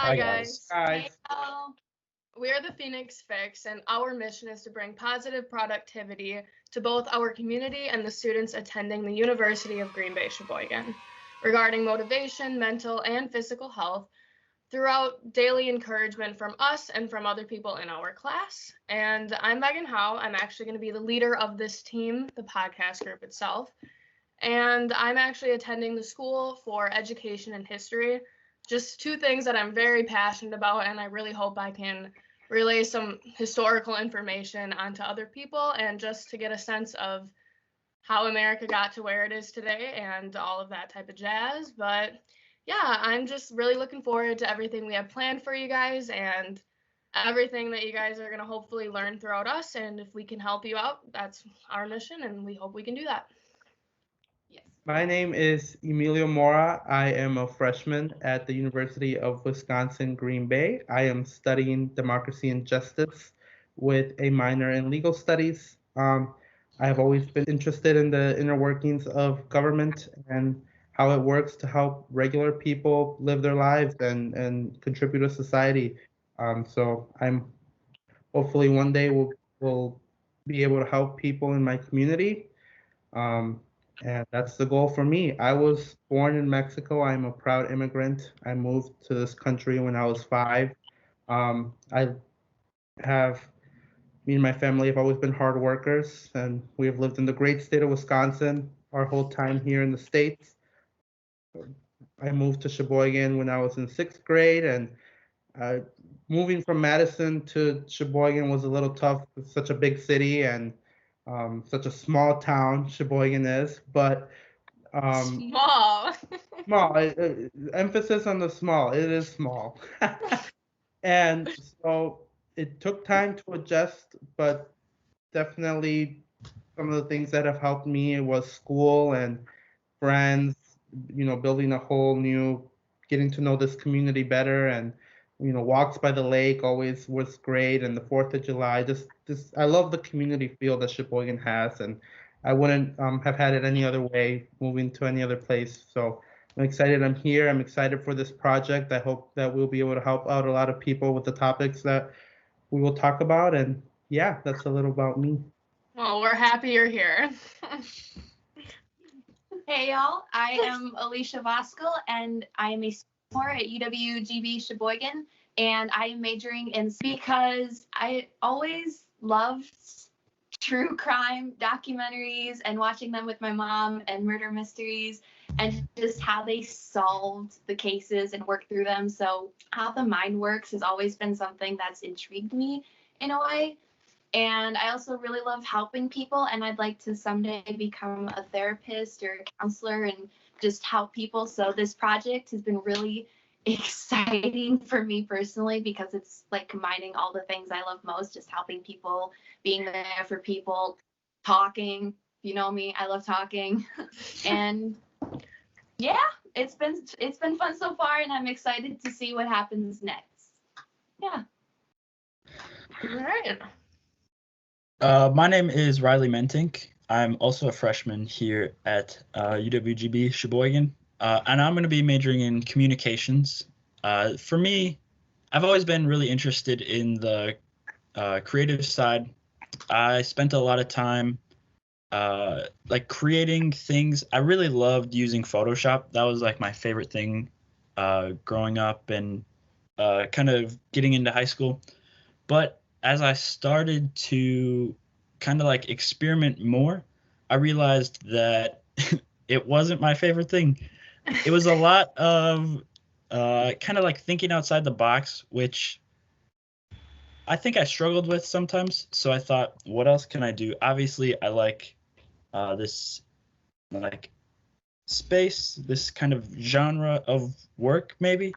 Hi, guys. Hey, guys. We are the Phoenix Fix, and our mission is to bring positive productivity to both our community and the students attending the University of Green Bay Sheboygan regarding motivation, mental, and physical health throughout daily encouragement from us and from other people in our class. And I'm Megan Howe. I'm actually going to be the leader of this team, the podcast group itself. And I'm actually attending the School for Education and History. Just two things that I'm very passionate about, and I really hope I can relay some historical information onto other people and just to get a sense of how America got to where it is today and all of that type of jazz. But yeah, I'm just really looking forward to everything we have planned for you guys and everything that you guys are going to hopefully learn throughout us. And if we can help you out, that's our mission, and we hope we can do that. yes. My name is Emilio Mora. I am a freshman at the University of Wisconsin Green Bay. I am studying democracy and justice with a minor in legal studies. I have always been interested in the inner workings of government and how it works to help regular people live their lives and contribute to society. So I'm hopefully one day will be able to help people in my community. Um, and that's the goal for me. I was born in Mexico. I'm a proud immigrant. I moved to this country when I was 5. I have Me and my family have always been hard workers, and we have lived in the great state of Wisconsin our whole time here in the States. I moved to Sheboygan when I was in 6th grade, and uh, moving from Madison to Sheboygan was a little tough. It's such a big city and such a small town, Sheboygan is, but Small. small. Emphasis on the small. It is small. And so it took time to adjust, but definitely some of the things that have helped me was school and friends, building a whole new, getting to know this community better, and walks by the lake always was great, and the 4th of July, just I love the community feel that Sheboygan has, and I wouldn't have had it any other way moving to any other place. So I'm excited I'm here. I'm excited for this project. I hope that we'll be able to help out a lot of people with the topics that we will talk about, and yeah, that's a little about me. Well, we're happy you're here. Hey, y'all. I am Alicia Voskel, and I am a sophomore at UWGB Sheboygan, and I am majoring in because I always loved true crime documentaries and watching them with my mom and murder mysteries and just how they solved the cases and worked through them. So how the mind works has always been something that's intrigued me in a way. And I also really love helping people, and I'd like to someday become a therapist or a counselor and just help people. So this project has been really exciting for me personally because it's like combining all the things I love most, just helping people, being there for people, talking. You know me, I love talking. And yeah, it's been fun so far, and I'm excited to see what happens next. Yeah. All right. My name is Riley Mentink. I'm also a freshman here at UWGB Sheboygan, and I'm going to be majoring in communications. For me, I've always been really interested in the creative side. I spent a lot of time like creating things. I really loved using Photoshop. That was like my favorite thing growing up and kind of getting into high school. But as I started to kind of like experiment more, I realized that it wasn't my favorite thing. It was a lot of kind of like thinking outside the box, which I think I struggled with sometimes. So I thought, what else can I do? Obviously, I like this like space, this kind of genre of work, maybe.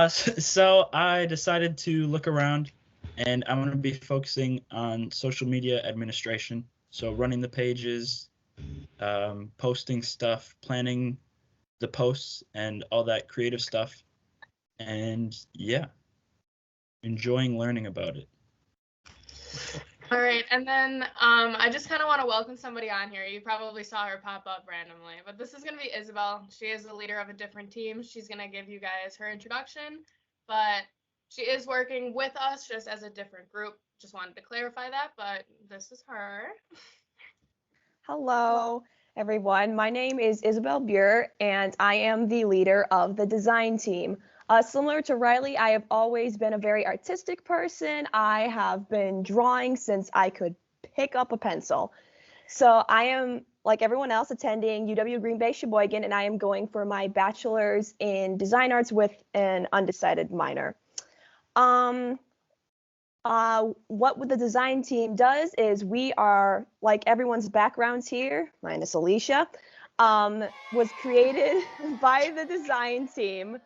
So I decided to look around, and I'm going to be focusing on social media administration. So running the pages, posting stuff, planning the posts, and all that creative stuff. And yeah, enjoying learning about it. All right, and then I just kind of want to welcome somebody on here. You probably saw her pop up randomly, but this is going to be Isabel. She is the leader of a different team. She's going to give you guys her introduction, but she is working with us just as a different group. Just wanted to clarify that, but this is her. Hello, everyone. My name is Isabel Buer, and I am the leader of the design team. Similar to Riley, I have always been a very artistic person. I have been drawing since I could pick up a pencil. So I am, like everyone else, attending UW Green Bay Sheboygan, and I am going for my bachelor's in design arts with an undecided minor. What the design team does is we are, like everyone's backgrounds here, minus Alicia, was created by the design team.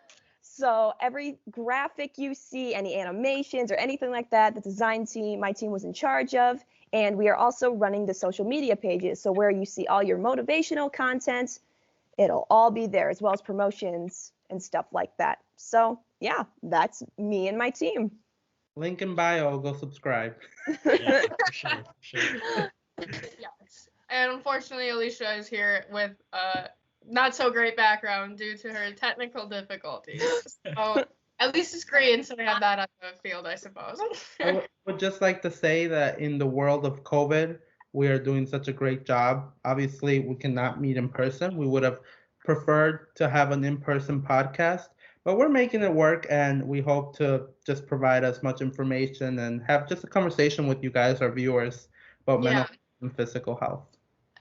So every graphic you see, any animations or anything like that, the design team, my team was in charge of. And we are also running the social media pages. So where you see all your motivational content, it'll all be there, as well as promotions and stuff like that. So yeah, that's me and my team. Link in bio, go subscribe. Yeah, for sure. Yes. And unfortunately, Alicia is here with a not so great background due to her technical difficulties. So at least it's great, so we have that on the field, I suppose. I would just like to say that in the world of COVID, we are doing such a great job. Obviously, we cannot meet in person. We would have preferred to have an in-person podcast, but we're making it work, and we hope to just provide as much information and have just a conversation with you guys, our viewers, about mental and physical health.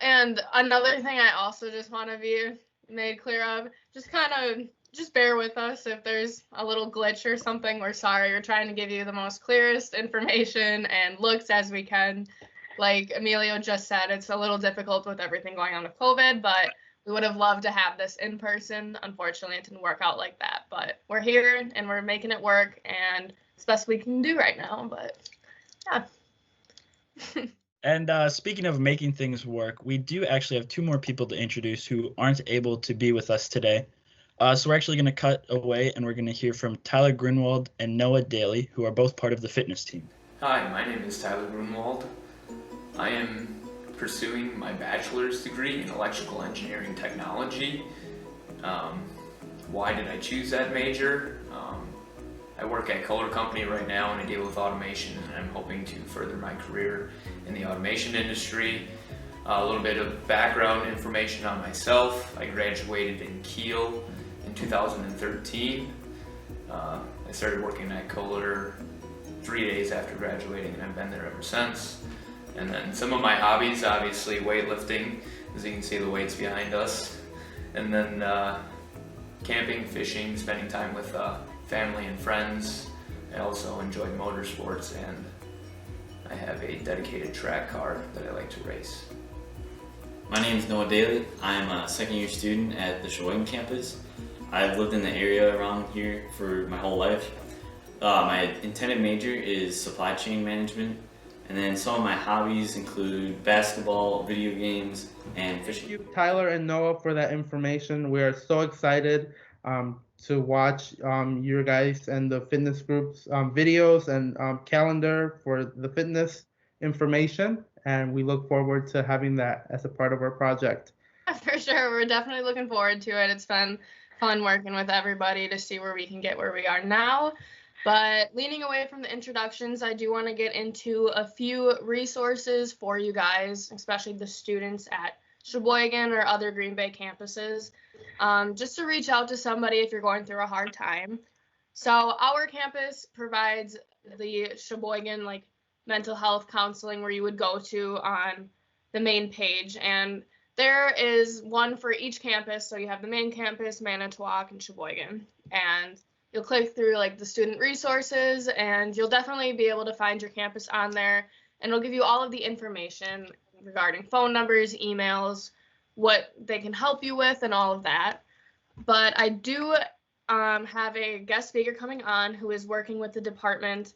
And another thing I also just want to be made clear of, just bear with us if there's a little glitch or something. We're sorry. We're trying to give you the most clearest information and looks as we can. Like Emilio just said, it's a little difficult with everything going on with COVID, but we would have loved to have this in person. Unfortunately, it didn't work out like that, but we're here and we're making it work, and it's the best we can do right now, but yeah. And speaking of making things work, we do actually have two more people to introduce who aren't able to be with us today. So we're actually going to cut away, and we're going to hear from Tyler Grunwald and Noah Daly, who are both part of the fitness team. Hi, my name is Tyler Grunwald. I am pursuing my bachelor's degree in electrical engineering technology. Why did I choose that major? I work at Kohler Company right now and I deal with automation, and I'm hoping to further my career in the automation industry. A little bit of background information on myself. I graduated in Kiel in 2013. I started working at Kohler 3 days after graduating, and I've been there ever since. And then some of my hobbies, obviously weightlifting, as you can see the weights behind us. And then camping, fishing, spending time with family and friends. I also enjoy motorsports, and I have a dedicated track car that I like to race. My name is Noah Daly. I'm a second-year student at the Sheboygan campus. I've lived in the area around here for my whole life. My intended major is supply chain management, and then some of my hobbies include basketball, video games, and fishing. Thank you, Tyler and Noah, for that information. We are so excited to watch your guys and the fitness group's videos and calendar for the fitness information, and we look forward to having that as a part of our project. For sure, we're definitely looking forward to it. It's been fun working with everybody to see where we can get where we are now. But leaning away from the introductions, I do want to get into a few resources for you guys, especially the students at Sheboygan or other Green Bay campuses, just to reach out to somebody if you're going through a hard time. So our campus provides the Sheboygan mental health counseling where you would go to on the main page, and there is one for each campus. So you have the main campus, Manitowoc, and Sheboygan, and you'll click through the student resources, and you'll definitely be able to find your campus on there, and it'll give you all of the information regarding phone numbers, emails, what they can help you with, and all of that. But I do have a guest speaker coming on who is working with the department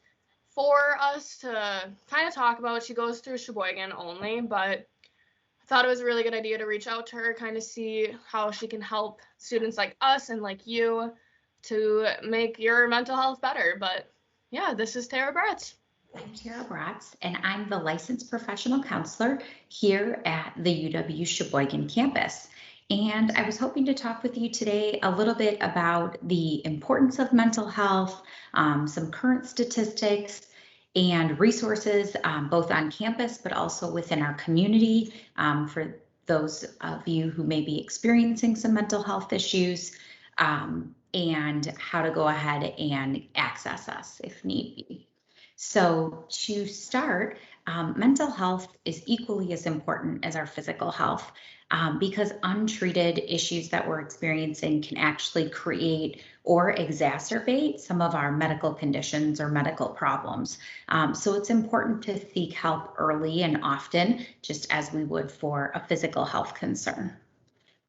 for us to kind of talk about. She goes through Sheboygan only, but I thought it was a really good idea to reach out to her, kind of see how she can help students like us and like you to make your mental health better. But yeah, this is Tara Bratz. I'm Tara Bratz, and I'm the licensed professional counselor here at the UW Sheboygan campus. And I was hoping to talk with you today a little bit about the importance of mental health, some current statistics, and resources both on campus but also within our community for those of you who may be experiencing some mental health issues, and how to go ahead and access us if need be. So to start, mental health is equally as important as our physical health. Because untreated issues that we're experiencing can actually create or exacerbate some of our medical conditions or medical problems. So it's important to seek help early and often, just as we would for a physical health concern.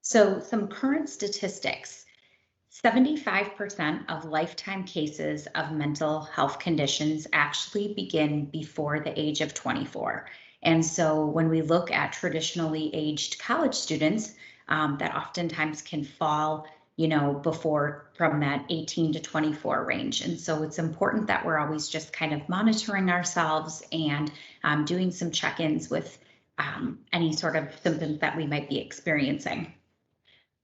So some current statistics. 75% of lifetime cases of mental health conditions actually begin before the age of 24. And so when we look at traditionally aged college students, that oftentimes can fall, before from that 18 to 24 range. And so it's important that we're always just kind of monitoring ourselves and doing some check-ins with any sort of symptoms that we might be experiencing.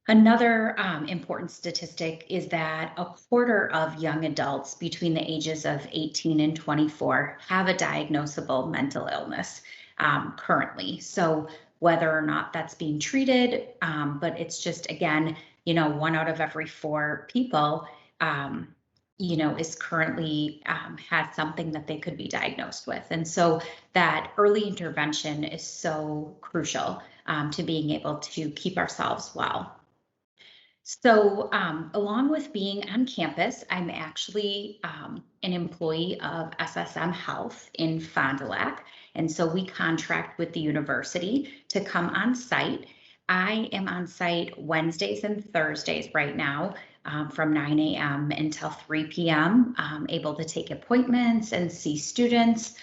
Another important statistic is that a quarter of young adults between the ages of 18 and 24 have a diagnosable mental illness currently. So whether or not that's being treated, but it's just, again, 1 out of every 4 people, is currently has something that they could be diagnosed with. And so that early intervention is so crucial to being able to keep ourselves well. So along with being on campus, I'm actually an employee of SSM Health in Fond du Lac. And so we contract with the university to come on site. I am on site Wednesdays and Thursdays right now from 9 a.m. until 3 p.m. Able to take appointments and see students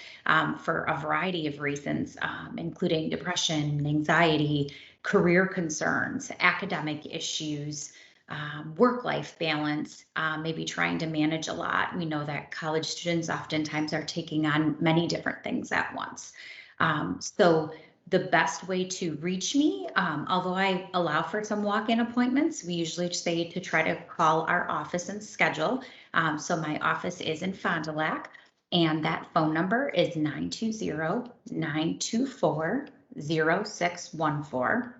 for a variety of reasons, including depression, anxiety, career concerns, academic issues, work-life balance, maybe trying to manage a lot. We know that college students oftentimes are taking on many different things at once. So the best way to reach me, although I allow for some walk-in appointments, we usually say to try to call our office and schedule. So my office is in Fond du Lac, and that phone number is 920-924-0614.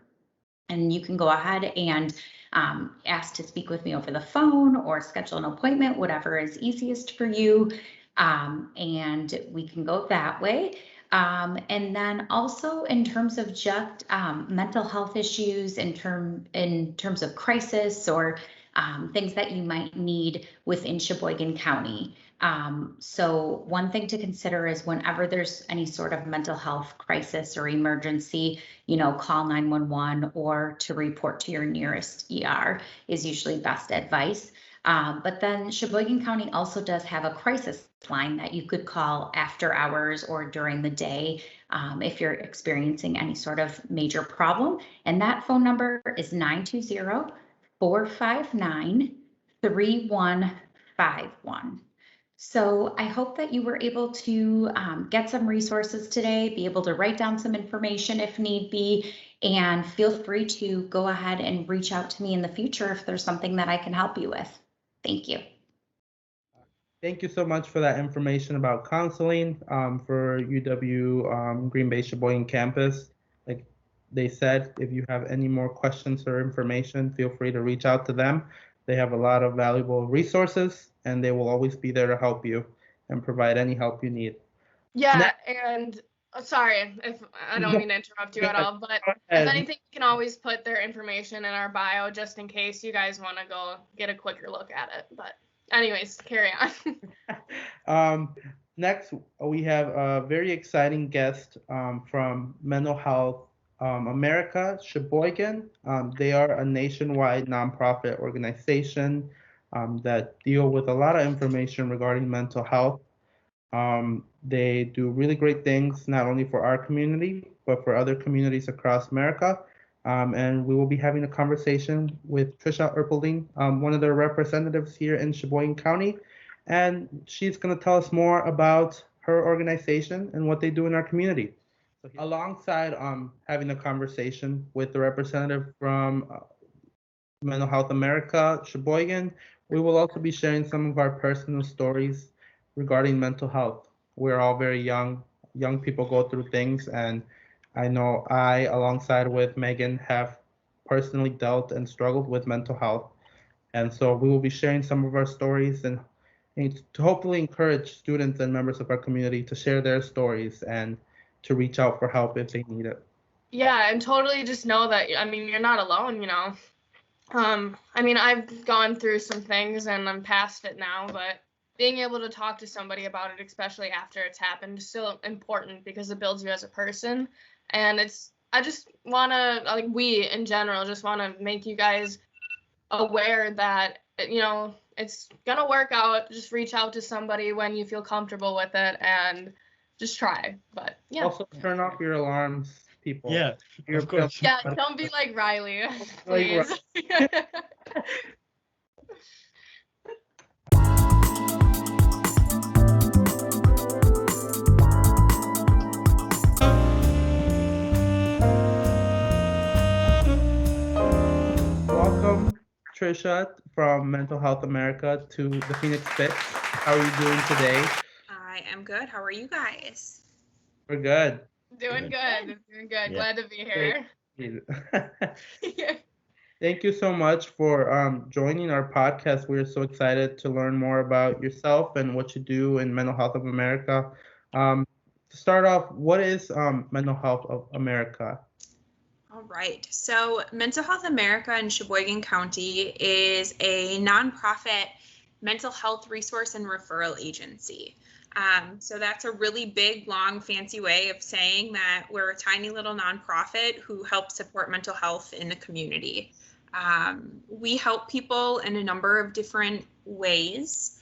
And you can go ahead and ask to speak with me over the phone or schedule an appointment, whatever is easiest for you. And we can go that way. And then also in terms of just mental health issues, in terms of crisis or things that you might need within Sheboygan County. So one thing to consider is whenever there's any sort of mental health crisis or emergency, call 911 or to report to your nearest ER is usually best advice. But then Sheboygan County also does have a crisis line that you could call after hours or during the day if you're experiencing any sort of major problem. And that phone number is 920-459-3151. So I hope that you were able to get some resources today, be able to write down some information if need be, and feel free to go ahead and reach out to me in the future if there's something that I can help you with. Thank you. Thank you so much for that information about counseling for UW Green Bay Sheboygan campus. Like they said, if you have any more questions or information, feel free to reach out to them. They have a lot of valuable resources, and they will always be there to help you and provide any help you need. Yeah, and sorry if I don't mean to interrupt you at all, but if anything, you can always put their information in our bio just in case you guys want to go get a quicker look at it. But anyways, carry on. Next, we have a very exciting guest from Mental Health America, Sheboygan. They are a nationwide nonprofit organization that deal with a lot of information regarding mental health. They do really great things, not only for our community, but for other communities across America. And we will be having a conversation with Trisha Erpelding, one of their representatives here in Sheboygan County. And she's going to tell us more about her organization and what they do in our community. So alongside having a conversation with the representative from Mental Health America, Sheboygan, we will also be sharing some of our personal stories regarding mental health. We're all very young. Young people go through things, and I know I, alongside with Megan, have personally dealt and struggled with mental health. And so we will be sharing some of our stories and to hopefully encourage students and members of our community to share their stories and to reach out for help if they need it. Yeah, and totally just know that, I mean, you're not alone, you know. I mean, I've gone through some things and I'm past it now, but being able to talk to somebody about it, especially after it's happened, is still important because it builds you as a person. And I just want to, like, we in general just want to make you guys aware that, you know, it's gonna work out. Just reach out to somebody when you feel comfortable with it and just try. But yeah. Also, turn off your alarms, people. Yeah, of course. Yeah, don't be like Riley, Like please. Welcome, Trisha from Mental Health America to the Phoenix Fix. How are you doing today? I am good. How are you guys? We're good. Doing good. Yeah. Glad to be here. Thank you so much for joining our podcast. We're so excited to learn more about yourself and what you do in Mental Health of America. To start off, what is Mental Health of America? All right. So Mental Health America in Sheboygan County is a nonprofit mental health resource and referral agency. So that's a really big, long, fancy way of saying that we're a tiny little nonprofit who helps support mental health in the community. We help people in a number of different ways.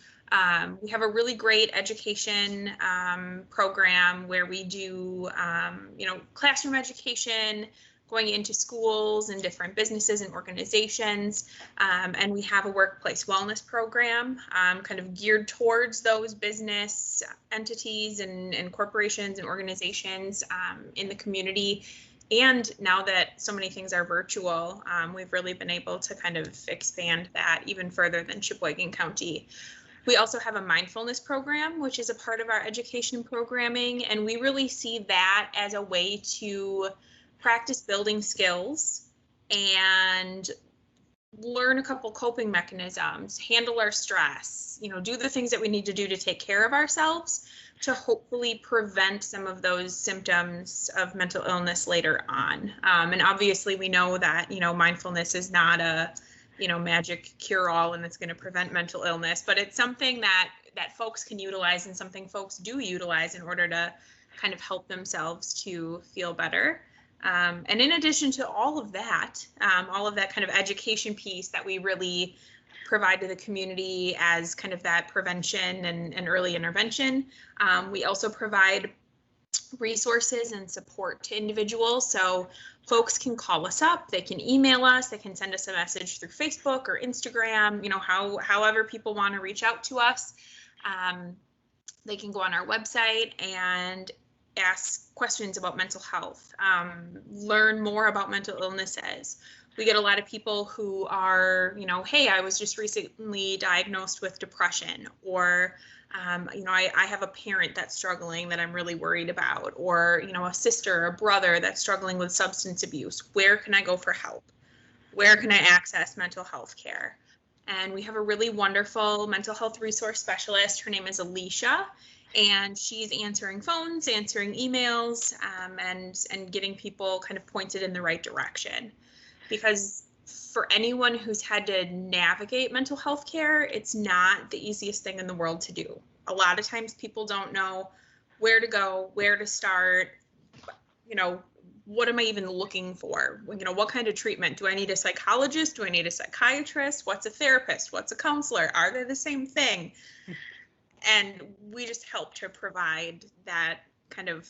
We have a really great education program where we do, classroom education, going into schools and different businesses and organizations. And we have a workplace wellness program kind of geared towards those business entities and corporations and organizations in the community. And now that so many things are virtual, we've really been able to kind of expand that even further than Sheboygan County. We also have a mindfulness program, which is a part of our education programming. And we really see that as a way to practice building skills and learn a couple coping mechanisms, handle our stress, do the things that we need to do to take care of ourselves to hopefully prevent some of those symptoms of mental illness later on. And obviously we know that, mindfulness is not a, magic cure-all and it's going to prevent mental illness, but it's something that folks can utilize and something folks do utilize in order to kind of help themselves to feel better. And in addition to all of that kind of education piece that we really provide to the community as kind of that prevention and early intervention, we also provide resources and support to individuals. So folks can call us up, they can email us, they can send us a message through Facebook or Instagram, however people want to reach out to us. They can go on our website and ask questions about mental health, learn more about mental illnesses. We get a lot of people who are, hey, I was just recently diagnosed with depression, or, I have a parent that's struggling that I'm really worried about, or, a sister or brother that's struggling with substance abuse. Where can I go for help? Where can I access mental health care? And we have a really wonderful mental health resource specialist. Her name is Alicia. And she's answering phones, answering emails, and getting people kind of pointed in the right direction. Because for anyone who's had to navigate mental health care, it's not the easiest thing in the world to do. A lot of times people don't know where to go, where to start, what am I even looking for? What kind of treatment? Do I need a psychologist? Do I need a psychiatrist? What's a therapist? What's a counselor? Are they the same thing? And we just help to provide that kind of,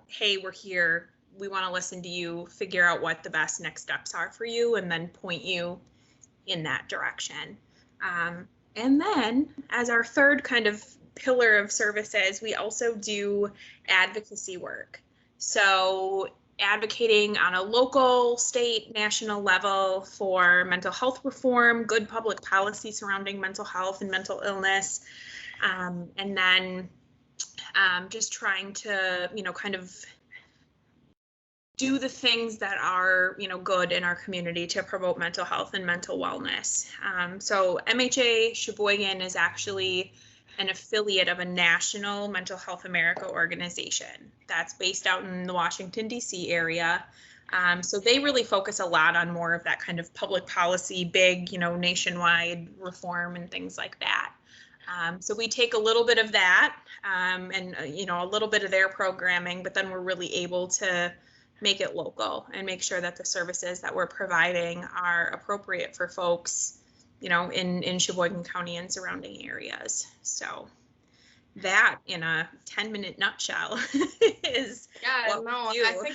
hey, we're here. We want to listen to you, figure out what the best next steps are for you, and then point you in that direction. And then as our third kind of pillar of services, we also do advocacy work. So advocating on a local, state, national level for mental health reform, good public policy surrounding mental health and mental illness, and then just trying to, kind of do the things that are, good in our community to promote mental health and mental wellness. So MHA Sheboygan is actually an affiliate of a national Mental Health America organization that's based out in the Washington, D.C. area. So they really focus a lot on more of that kind of public policy, big, nationwide reform and things like that. So we take a little bit of that and, a little bit of their programming, but then we're really able to make it local and make sure that the services that we're providing are appropriate for folks, in Sheboygan County and surrounding areas. So that, in a 10-minute nutshell, is what we do.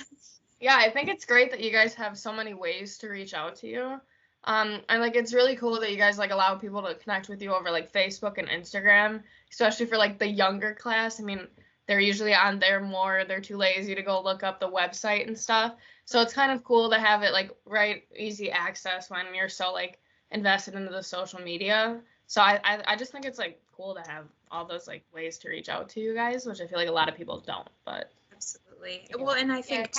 I think it's great that you guys have so many ways to reach out to you. And it's really cool that you guys allow people to connect with you over Facebook and Instagram, especially for the younger class. I mean, they're usually on there more, they're too lazy to go look up the website and stuff. So it's kind of cool to have it easy access when you're so invested into the social media. So I just think it's cool to have all those like ways to reach out to you guys, which I feel like a lot of people don't. But absolutely. Well, and I think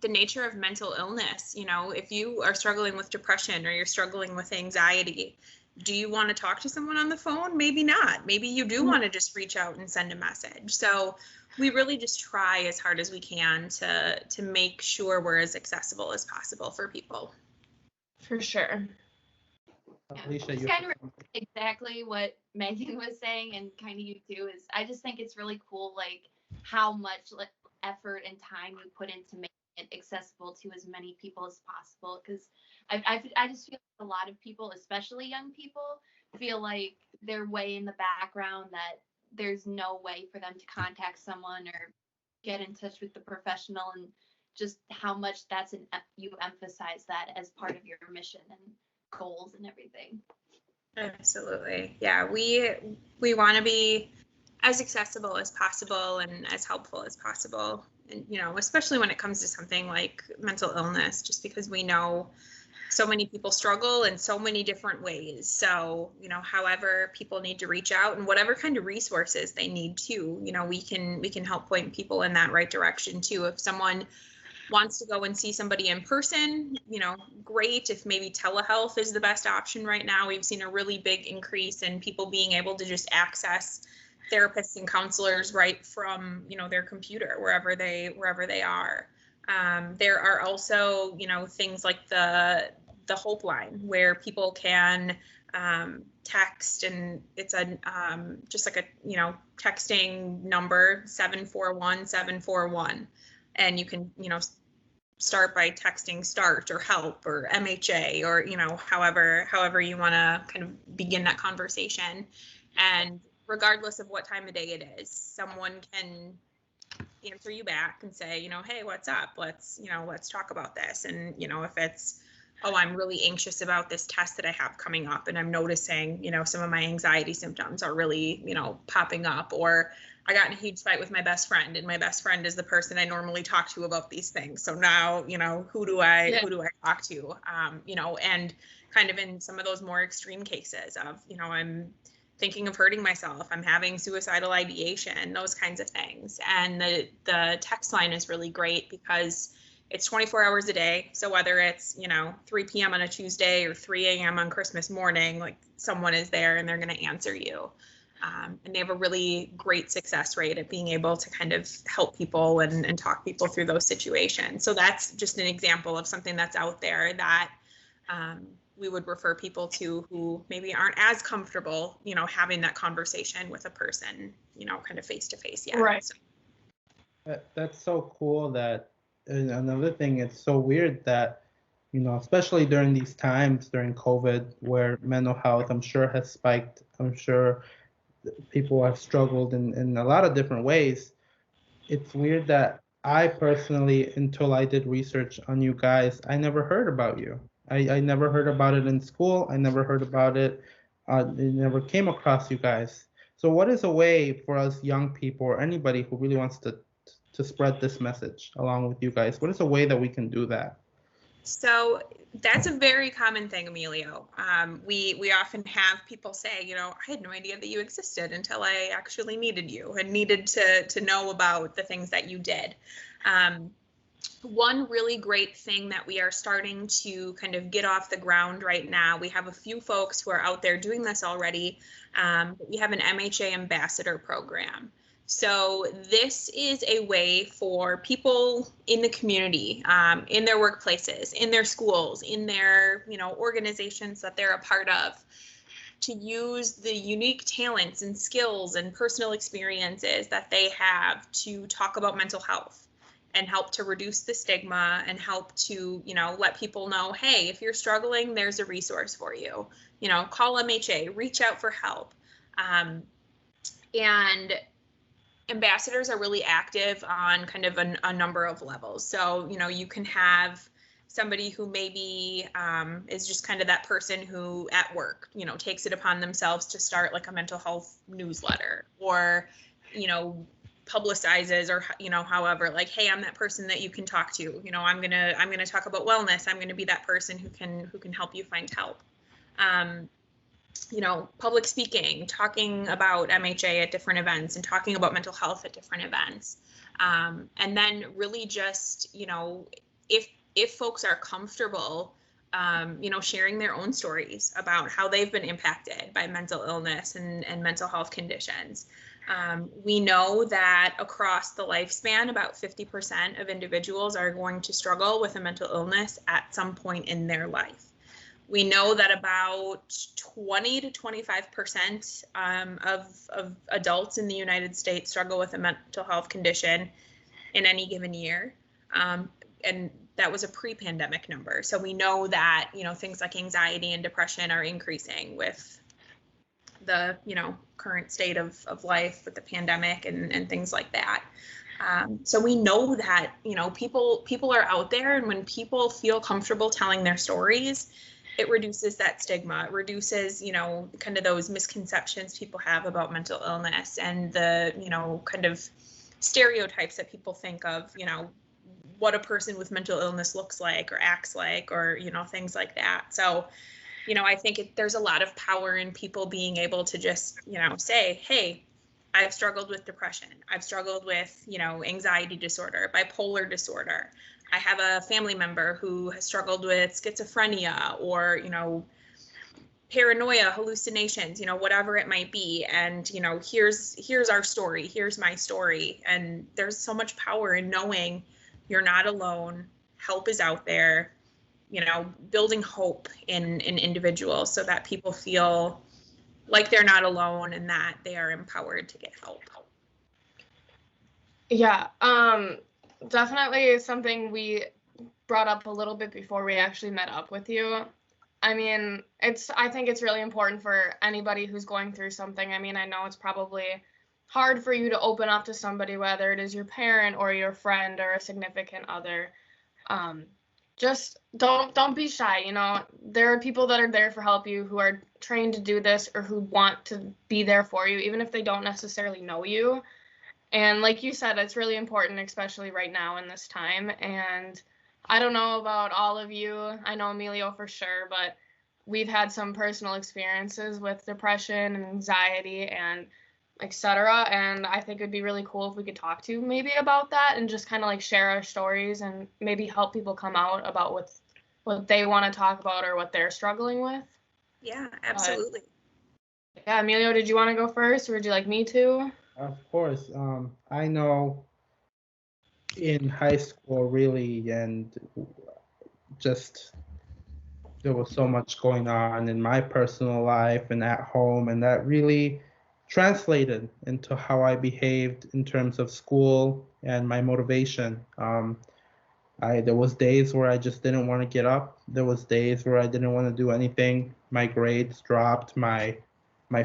the nature of mental illness, you know, if you are struggling with depression or you're struggling with anxiety, do you want to talk to someone on the phone? Maybe not. Maybe you do want to just reach out and send a message. So we really just try as hard as we can to make sure we're as accessible as possible for people. For sure. Alicia, it's kind of exactly what Megan was saying, and kind of you too, is I just think it's really cool, like how much effort and time you put into making it accessible to as many people as possible. Because I just feel like a lot of people, especially young people, feel like they're way in the background, that there's no way for them to contact someone or get in touch with the professional, and just how much you emphasize that as part of your mission and goals and everything. Absolutely. Yeah, we want to be as accessible as possible and as helpful as possible. And, you know, especially when it comes to something like mental illness, just because we know so many people struggle in so many different ways. So, you know, however people need to reach out and whatever kind of resources they need to, you know, we can help point people in that right direction too. If someone wants to go and see somebody in person, you know, great. If maybe telehealth is the best option right now, we've seen a really big increase in people being able to just access therapists and counselors right from, you know, their computer, wherever they are. There are also, you know, things like the Hope Line, where people can text, and it's a just like a, you know, texting number 741-741. And you can, you know, start by texting START or HELP or MHA, or, you know, however you want to kind of begin that conversation. And regardless of what time of day it is, someone can answer you back and say, you know, hey, what's up? Let's talk about this. And, you know, if it's, oh, I'm really anxious about this test that I have coming up, and I'm noticing, you know, some of my anxiety symptoms are really, you know, popping up, or I got in a huge fight with my best friend, and my best friend is the person I normally talk to about these things. So now, you know, who do I talk to? You know, and kind of in some of those more extreme cases of, you know, I'm thinking of hurting myself, I'm having suicidal ideation, those kinds of things. And the text line is really great because it's 24 hours a day. So whether it's, you know, 3 p.m. on a Tuesday or 3 a.m. on Christmas morning, like someone is there and they're going to answer you. And they have a really great success rate at being able to kind of help people and talk people through those situations. So that's just an example of something that's out there that we would refer people to who maybe aren't as comfortable, you know, having that conversation with a person, you know, kind of face to face yet. Right. So. That's so cool. That, and another thing, it's so weird that, you know, especially during these times, during COVID, where mental health, I'm sure, has spiked. I'm sure people have struggled in a lot of different ways. It's weird that I personally, until I did research on you guys, I never heard about you. I never heard about it in school. I never heard about it. It never came across you guys. So what is a way for us young people, or anybody who really wants to to spread this message along with you guys? What is a way that we can do that? So that's a very common thing, Emilio. We often have people say, you know, I had no idea that you existed until I actually needed you and needed to know about the things that you did. One really great thing that we are starting to kind of get off the ground right now, we have a few folks who are out there doing this already. We have an MHA ambassador program. So this is a way for people in the community, in their workplaces, in their schools, in their, you know, organizations that they're a part of, to use the unique talents and skills and personal experiences that they have to talk about mental health and help to reduce the stigma and help to, you know, let people know, hey, if you're struggling, there's a resource for you. You know, call MHA, reach out for help. And ambassadors are really active on kind of a number of levels. So, you know, you can have somebody who maybe is just kind of that person who at work, you know, takes it upon themselves to start like a mental health newsletter, or, you know, publicizes, or, you know, however, like, hey, I'm that person that you can talk to, you know, I'm gonna talk about wellness. I'm gonna be that person who can help you find help. You know, public speaking, talking about MHA at different events and talking about mental health at different events. And then really just, you know, if folks are comfortable, you know, sharing their own stories about how they've been impacted by mental illness and mental health conditions. We know that across the lifespan, about 50% of individuals are going to struggle with a mental illness at some point in their life. We know that about 20 to 25% of adults in the United States struggle with a mental health condition in any given year. And that was a pre-pandemic number. So we know that, you know, things like anxiety and depression are increasing with the, you know, current state of life with the pandemic and things like that. So we know that, you know, people are out there, and when people feel comfortable telling their stories, it reduces that stigma. It reduces, you know, kind of those misconceptions people have about mental illness and the, you know, kind of stereotypes that people think of, you know, what a person with mental illness looks like or acts like, or, you know, things like that. So, you know, I think there's a lot of power in people being able to just, you know, say, hey, I've struggled with depression. I've struggled with, you know, anxiety disorder, bipolar disorder. I have a family member who has struggled with schizophrenia, or, you know, paranoia, hallucinations, you know, whatever it might be. And, you know, here's our story. Here's my story. And there's so much power in knowing you're not alone. Help is out there, you know, building hope in individuals so that people feel like they're not alone and that they are empowered to get help. Yeah, definitely something we brought up a little bit before we actually met up with you. I mean, I think it's really important for anybody who's going through something. I mean, I know it's probably hard for you to open up to somebody, whether it is your parent or your friend or a significant other. Just don't be shy. You know, there are people that are there for help you, who are trained to do this, or who want to be there for you, even if they don't necessarily know you. And like you said, it's really important, especially right now in this time. And I don't know about all of you. I know Emilio for sure, but we've had some personal experiences with depression and anxiety and etc. And I think it'd be really cool if we could talk to maybe about that and just kind of like share our stories and maybe help people come out about what they want to talk about or what they're struggling with. Yeah, absolutely. Yeah, Emilio, did you want to go first, or would you like me to? Of course. I know in high school, really, and just there was so much going on in my personal life and at home, and that really translated into how I behaved in terms of school and my motivation. There was days where I just didn't want to get up. There was days where I didn't want to do anything. My grades dropped. My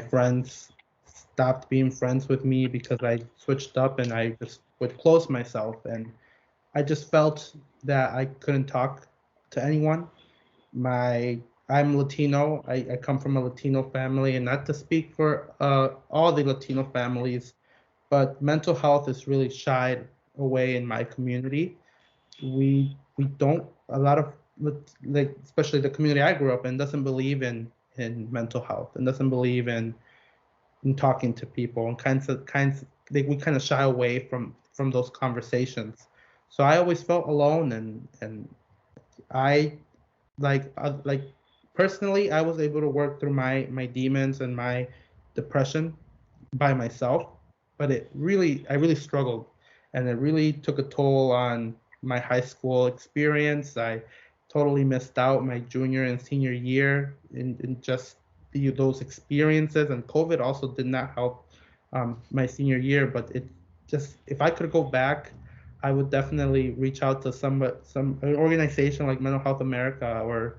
friends stopped being friends with me because I switched up, and I just would close myself. And I just felt that I couldn't talk to anyone. I'm Latino. I come from a Latino family, and not to speak for all the Latino families, but mental health is really shied away in my community. We don't, a lot of, like, especially the community I grew up in, doesn't believe in mental health and doesn't believe in talking to people, and we kind of shy away from those conversations. So I always felt alone, and I like personally, I was able to work through my demons and my depression by myself, but I really struggled, and it really took a toll on my high school experience. I totally missed out my junior and senior year in just those experiences, and COVID also did not help my senior year. But it just, if I could go back, I would definitely reach out to some an organization like Mental Health America, or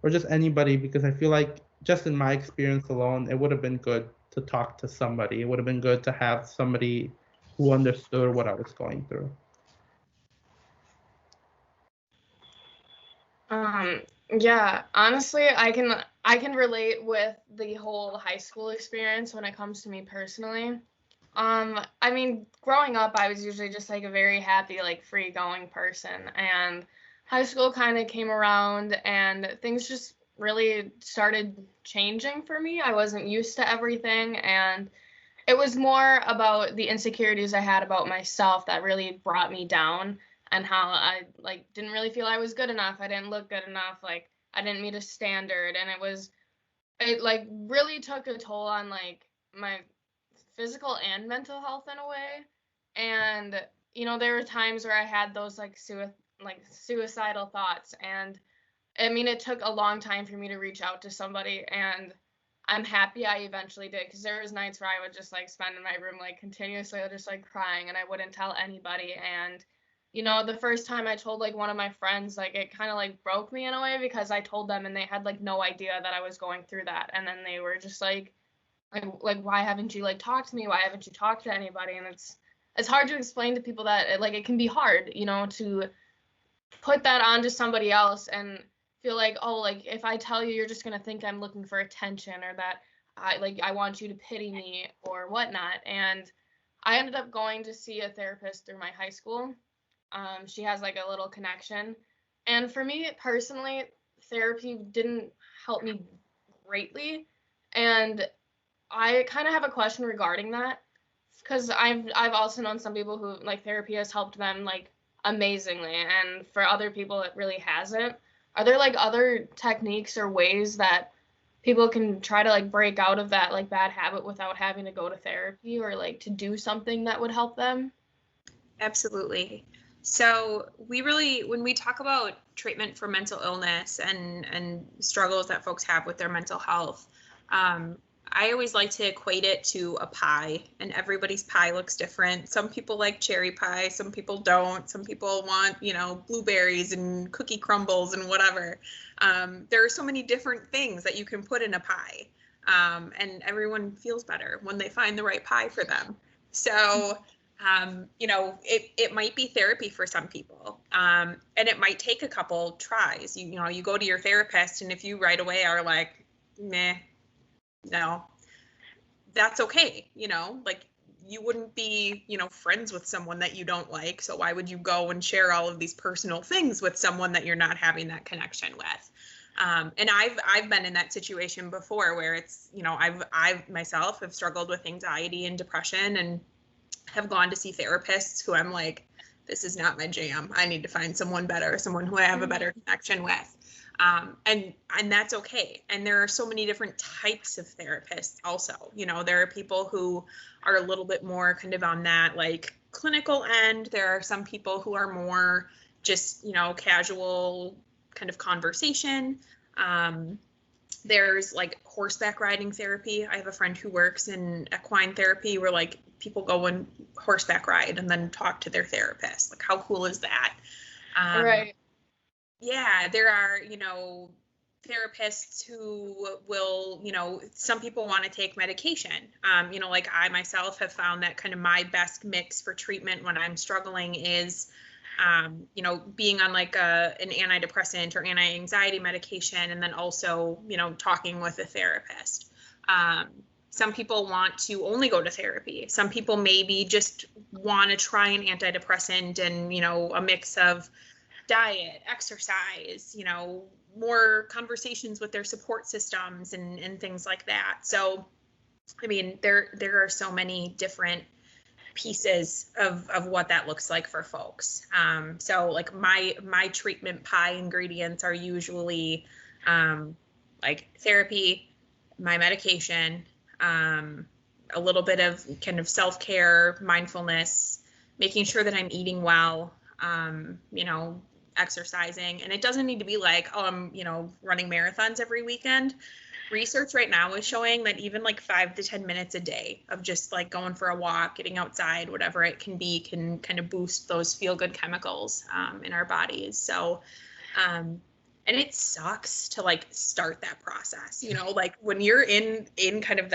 just anybody, because I feel like just in my experience alone, it would have been good to talk to somebody. It would have been good to have somebody who understood what I was going through. Yeah, honestly, I can relate with the whole high school experience when it comes to me personally. I mean, growing up, I was usually just like a very happy, like free-going person, and high school kind of came around and things just really started changing for me. I wasn't used to everything, and it was more about the insecurities I had about myself that really brought me down, and how I like didn't really feel I was good enough. I didn't look good enough. Like I didn't meet a standard, and it like really took a toll on like my physical and mental health in a way. And you know, there were times where I had those like suicidal thoughts, and I mean, it took a long time for me to reach out to somebody, and I'm happy I eventually did, because there was nights where I would just like spend in my room like continuously just like crying, and I wouldn't tell anybody. And you know, the first time I told like one of my friends, like it kind of like broke me in a way, because I told them and they had like no idea that I was going through that, and then they were just like why haven't you like talked to me? Why haven't you talked to anybody? And it's hard to explain to people that it can be hard, you know, to put that onto somebody else and feel like, oh, like if I tell you, you're just gonna think I'm looking for attention, or that I want you to pity me or whatnot. And I ended up going to see a therapist through my high school. She has like a little connection, and for me personally, therapy didn't help me greatly, and I kind of have a question regarding that, because I've also known some people who like therapy has helped them like amazingly, and for other people it really hasn't. Are there like other techniques or ways that people can try to like break out of that like bad habit without having to go to therapy, or like to do something that would help them? Absolutely. So when we talk about treatment for mental illness and struggles that folks have with their mental health, I always like to equate it to a pie, and everybody's pie looks different. Some people like cherry pie, some people don't. Some people want, you know, blueberries and cookie crumbles and whatever. There are so many different things that you can put in a pie, and everyone feels better when they find the right pie for them. So, you know, it might be therapy for some people, and it might take a couple tries. You know, you go to your therapist, and if you right away are like, meh, no, that's okay. You know, like you wouldn't be, you know, friends with someone that you don't like. So why would you go and share all of these personal things with someone that you're not having that connection with? And I've been in that situation before, where it's, you know, I've myself have struggled with anxiety and depression, and have gone to see therapists who I'm like, this is not my jam. I need to find someone better, someone who I have a better connection with. And that's okay. And there are so many different types of therapists also. You know, there are people who are a little bit more kind of on that like clinical end. There are some people who are more just, you know, casual kind of conversation. There's like horseback riding therapy. I have a friend who works in equine therapy, where like people go and horseback ride and then talk to their therapist. Like, how cool is that? Right. Yeah, there are, you know, therapists who will, you know, some people want to take medication. You know, like I myself have found that kind of my best mix for treatment when I'm struggling is, you know, being on like an antidepressant or anti-anxiety medication, and then also, you know, talking with a therapist. Some people want to only go to therapy. Some people maybe just want to try an antidepressant and, you know, a mix of diet, exercise, you know, more conversations with their support systems and things like that. So, I mean, there are so many different pieces of what that looks like for folks. So like my treatment pie ingredients are usually like therapy, my medication, a little bit of kind of self-care, mindfulness, making sure that I'm eating well, you know, exercising. And it doesn't need to be like, oh, I'm, you know, running marathons every weekend. Research right now is showing that even like 5 to 10 minutes a day of just like going for a walk, getting outside, whatever it can be, can kind of boost those feel-good chemicals in our bodies. So, and it sucks to like start that process, you know, like when you're in kind of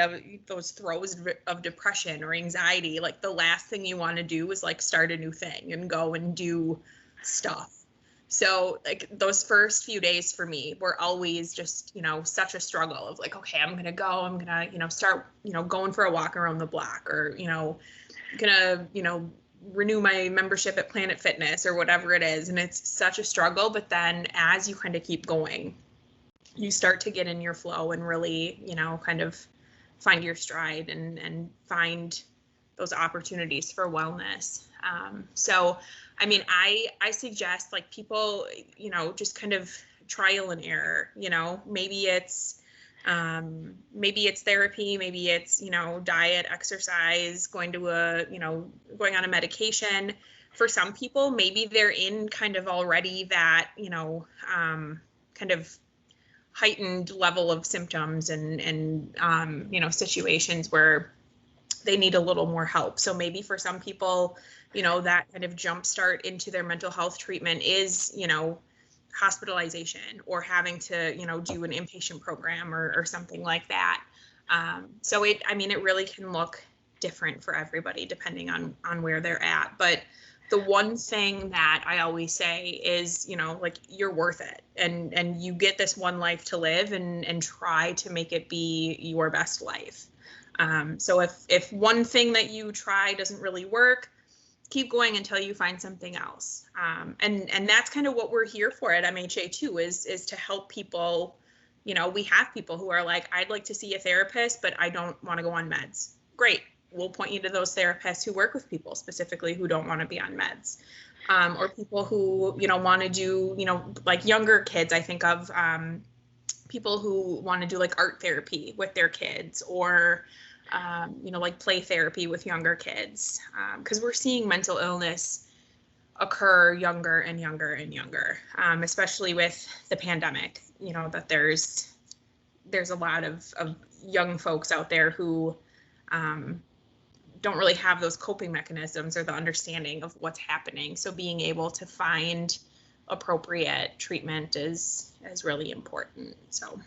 those throes of depression or anxiety, like the last thing you want to do is like start a new thing and go and do stuff. So like those first few days for me were always just, you know, such a struggle of like, okay, I'm going to go, I'm going to, you know, start, you know, going for a walk around the block, or, you know, gonna, you know, renew my membership at Planet Fitness or whatever it is. And it's such a struggle. But then as you kind of keep going, you start to get in your flow and really, you know, kind of find your stride and find those opportunities for wellness. So, I mean, I suggest like people, you know, just kind of trial and error, you know, maybe it's therapy, maybe it's, you know, diet, exercise, going on a medication. For some people, maybe they're in kind of already that, you know, kind of heightened level of symptoms and you know, situations where they need a little more help. So maybe for some people, you know, that kind of jump start into their mental health treatment is, you know, hospitalization or having to, you know, do an inpatient program or something like that. So it really can look different for everybody depending on where they're at. But the one thing that I always say is, you know, like you're worth it and you get this one life to live and try to make it be your best life. So if one thing that you try doesn't really work, keep going until you find something else. And that's kind of what we're here for at MHA too, is to help people. You know, we have people who are like, I'd like to see a therapist, but I don't want to go on meds. Great. We'll point you to those therapists who work with people specifically who don't want to be on meds. Or people who, you know, want to do, you know, like younger kids. I think of people who want to do like art therapy with their kids, or you know, like play therapy with younger kids, because we're seeing mental illness occur younger and younger and younger, especially with the pandemic. You know, that there's a lot of young folks out there who don't really have those coping mechanisms or the understanding of what's happening. So being able to find appropriate treatment is really important. So.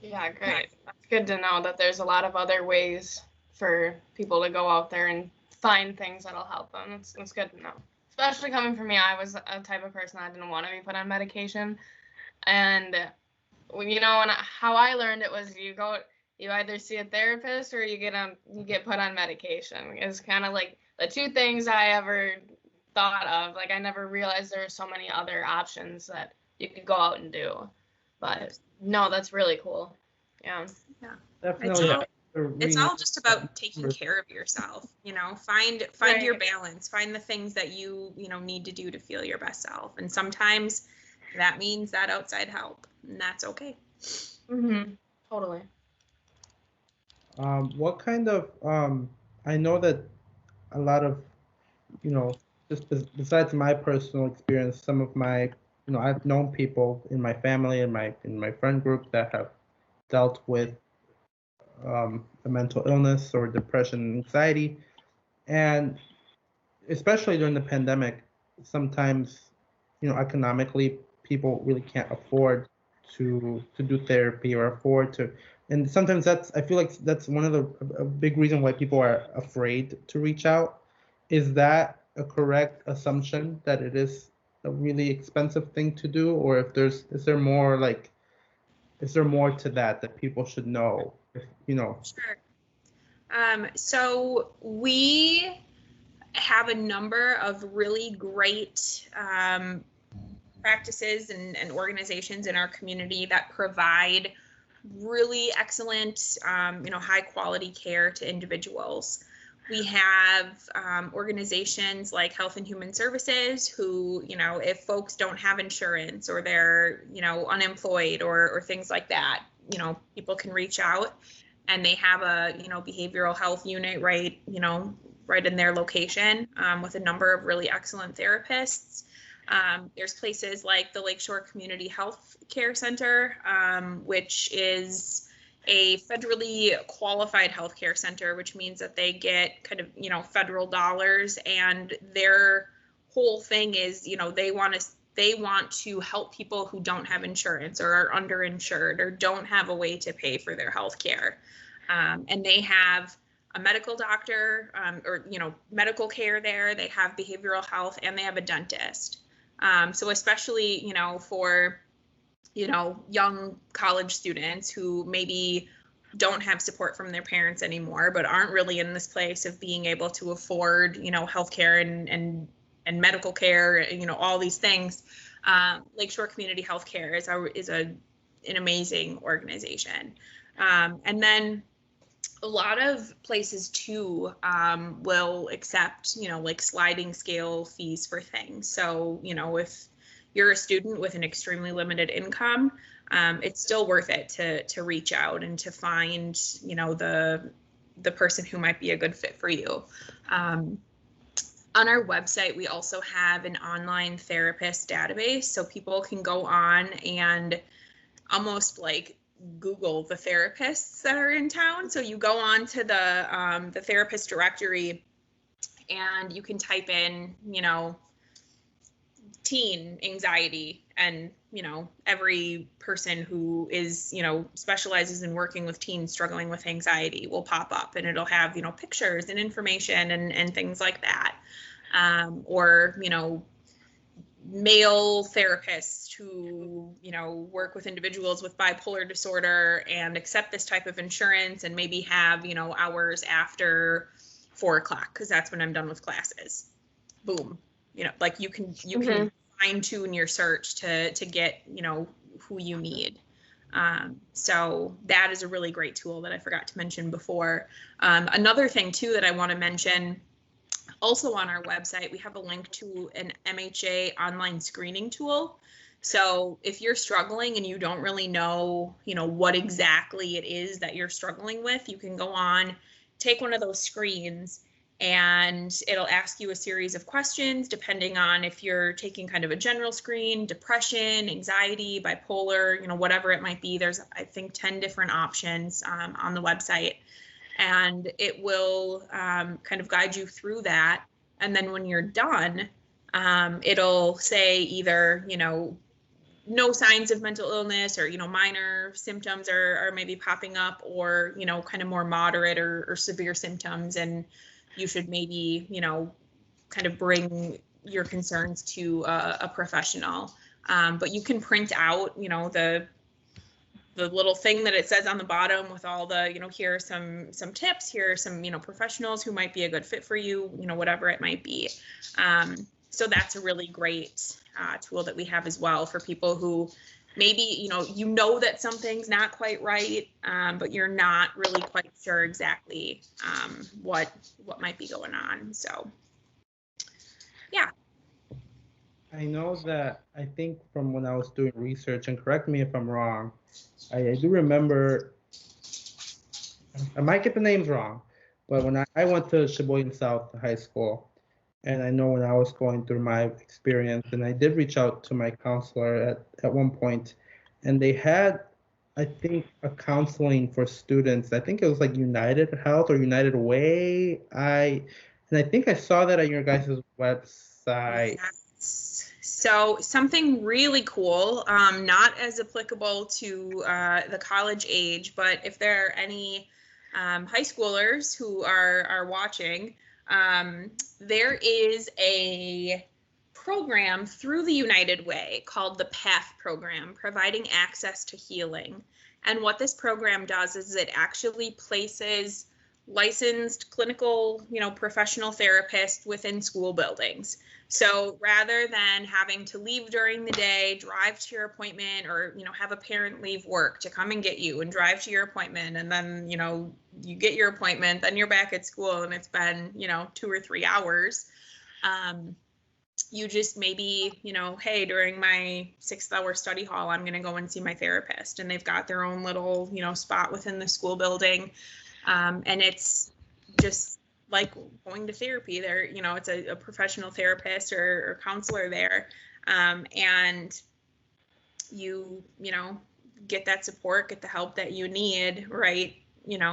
Yeah, great. That's good to know that there's a lot of other ways for people to go out there and find things that'll help them. It's good to know. Especially coming from me, I was a type of person that didn't want to be put on medication. And, you know, and how I learned it was you either see a therapist or you get put on medication. It's kind of like the two things I ever thought of. Like, I never realized there were so many other options that you could go out and do. But no, that's really cool. Yeah. Definitely. It's all just about taking care of yourself, you know, find Right. your balance, find the things that you know, need to do to feel your best self. And sometimes that means that outside help, and that's okay. Mm-hmm. Totally. What kind of, I know that a lot of, you know, just besides my personal experience, some of my, you know, I've known people in my family and in my friend group that have dealt with a mental illness or depression and anxiety. And especially during the pandemic, sometimes, you know, economically, people really can't afford to do therapy or afford to. And sometimes I feel like that's one of a big reason why people are afraid to reach out. Is that a correct assumption that it is a really expensive thing to do? Or is there more to that people should know you know. Sure. So we have a number of really great practices and organizations in our community that provide really excellent, high quality care to individuals. We have organizations like Health and Human Services who, if folks don't have insurance or they're, unemployed or things like that, people can reach out, and they have a, behavioral health unit right in their location with a number of really excellent therapists. There's places like the Lakeshore Community Health Care Center, which is a federally qualified healthcare center, which means that they get kind of, federal dollars, and their whole thing is, they want to help people who don't have insurance or are underinsured or don't have a way to pay for their health care. And they have a medical doctor or medical care there. They have behavioral health, and they have a dentist. So especially, for young college students who maybe don't have support from their parents anymore, but aren't really in this place of being able to afford, healthcare and medical care, all these things. Lakeshore Community Healthcare is an amazing organization. And then a lot of places too will accept, like sliding scale fees for things. So, if you're a student with an extremely limited income, it's still worth it to reach out and to find, the person who might be a good fit for you. On our website, we also have an online therapist database, so people can go on and almost like Google the therapists that are in town. So you go on to the therapist directory, and you can type in, teen anxiety, and every person who is specializes in working with teens struggling with anxiety will pop up, and it'll have pictures and information and things like that, or male therapists who work with individuals with bipolar disorder and accept this type of insurance, and maybe have hours after 4 o'clock, because that's when I'm done with classes. Boom. Like you can fine tune your search to get who you need. So that is a really great tool that I forgot to mention before. Another thing too that I want to mention, also on our website, we have a link to an MHA online screening tool. So if you're struggling and you don't really know, what exactly it is that you're struggling with, you can go on, take one of those screens, and it'll ask you a series of questions depending on if you're taking kind of a general screen, depression, anxiety, bipolar, whatever it might be. There's, I think, 10 different options on the website, and it will kind of guide you through that. And then when you're done, it'll say either, no signs of mental illness, or, minor symptoms are maybe popping up, or, kind of more moderate or severe symptoms, and you should maybe, kind of bring your concerns to a professional. But you can print out, the little thing that it says on the bottom with all the, here are some tips, here are some, professionals who might be a good fit for you, whatever it might be. So that's a really great tool that we have as well for people who maybe, that something's not quite right, but you're not really quite sure exactly what might be going on. So, yeah. I know that, I think from when I was doing research, and correct me if I'm wrong, I do remember, I might get the names wrong, but when I went to Sheboygan South High School, and I know when I was going through my experience, and I did reach out to my counselor at one point, and they had, I think, a counseling for students. I think it was like United Health or United Way. And I think I saw that on your guys' website. Yes. So something really cool, not as applicable to the college age, but if there are any high schoolers who are watching, there is a program through the United Way called the PATH program, Providing Access to Healing. And what this program does is it actually places licensed clinical, professional therapists within school buildings. So rather than having to leave during the day, drive to your appointment, or, have a parent leave work to come and get you and drive to your appointment, and then, you get your appointment, then you're back at school and it's been, 2 or 3 hours. You just maybe, hey, during my 6-hour study hall, I'm going to go and see my therapist, and they've got their own little, spot within the school building. And it's just like going to therapy there, it's a professional therapist or counselor there. And you get that support, get the help that you need, right,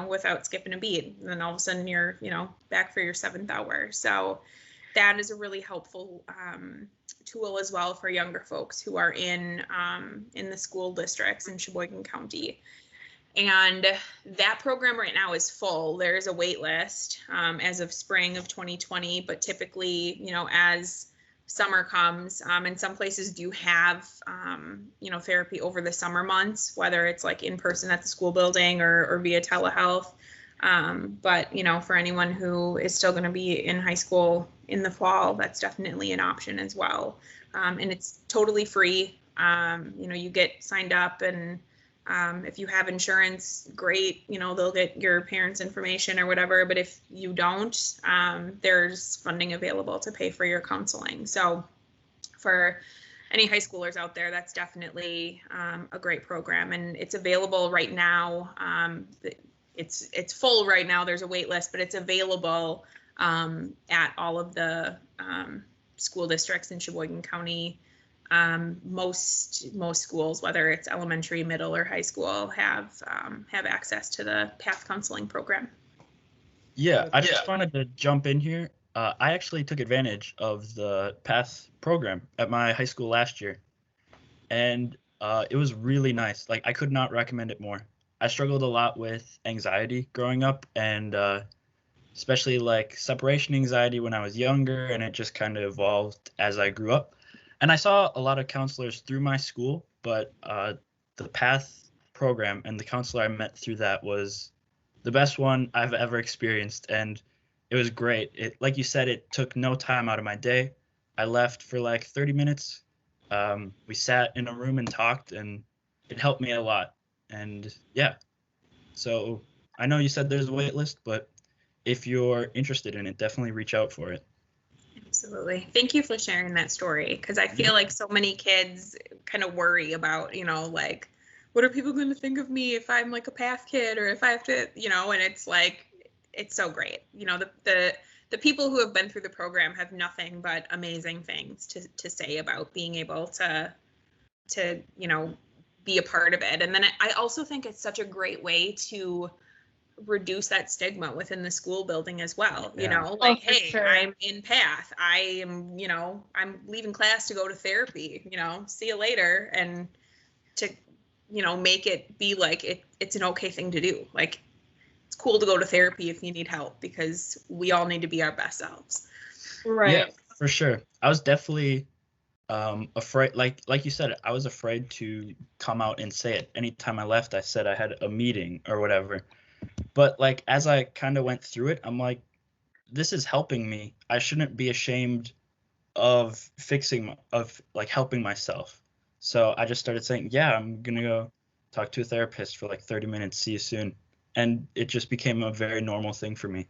without skipping a beat. And then all of a sudden you're, back for your 7th hour. So that is a really helpful tool as well for younger folks who are in the school districts in Sheboygan County. And that program right now is full. There's a wait list as of spring of 2020, but typically, as summer comes, and some places do have, therapy over the summer months, whether it's like in person at the school building or via telehealth. But, for anyone who is still going to be in high school in the fall, that's definitely an option as well. And it's totally free. You get signed up, and if you have insurance, great, they'll get your parents' information or whatever. But if you don't, there's funding available to pay for your counseling. So for any high schoolers out there, that's definitely a great program, and it's available right now. It's full right now. There's a wait list, but it's available at all of the school districts in Sheboygan County. Most schools, whether it's elementary, middle, or high school, have access to the PATH counseling program. Yeah, I just wanted to jump in here. I actually took advantage of the PATH program at my high school last year, and it was really nice. Like, I could not recommend it more. I struggled a lot with anxiety growing up, and especially like separation anxiety when I was younger, and it just kind of evolved as I grew up. And I saw a lot of counselors through my school, but the PATH program and the counselor I met through that was the best one I've ever experienced, and it was great. It, like you said, it took no time out of my day. I left for like 30 minutes. We sat in a room and talked, and it helped me a lot. And yeah, so I know you said there's a wait list, but if you're interested in it, definitely reach out for it. Absolutely. Thank you for sharing that story, because I feel like so many kids kind of worry about, like, what are people going to think of me if I'm like a PATH kid, or if I have to, and it's like, it's so great. The people who have been through the program have nothing but amazing things to say about being able to be a part of it. And then I also think it's such a great way to reduce that stigma within the school building as well. Like, hey, sure, I'm in PATH. I am, I'm leaving class to go to therapy, see you later. And to, make it be like it's an okay thing to do. Like, it's cool to go to therapy if you need help, because we all need to be our best selves. Right. Yeah, for sure. I was definitely afraid, like you said, I was afraid to come out and say it. Anytime I left, I said I had a meeting or whatever. But like, as I kind of went through it, I'm like, this is helping me. I shouldn't be ashamed of helping myself. So I just started saying, yeah, I'm gonna go talk to a therapist for like 30 minutes. See you soon. And it just became a very normal thing for me.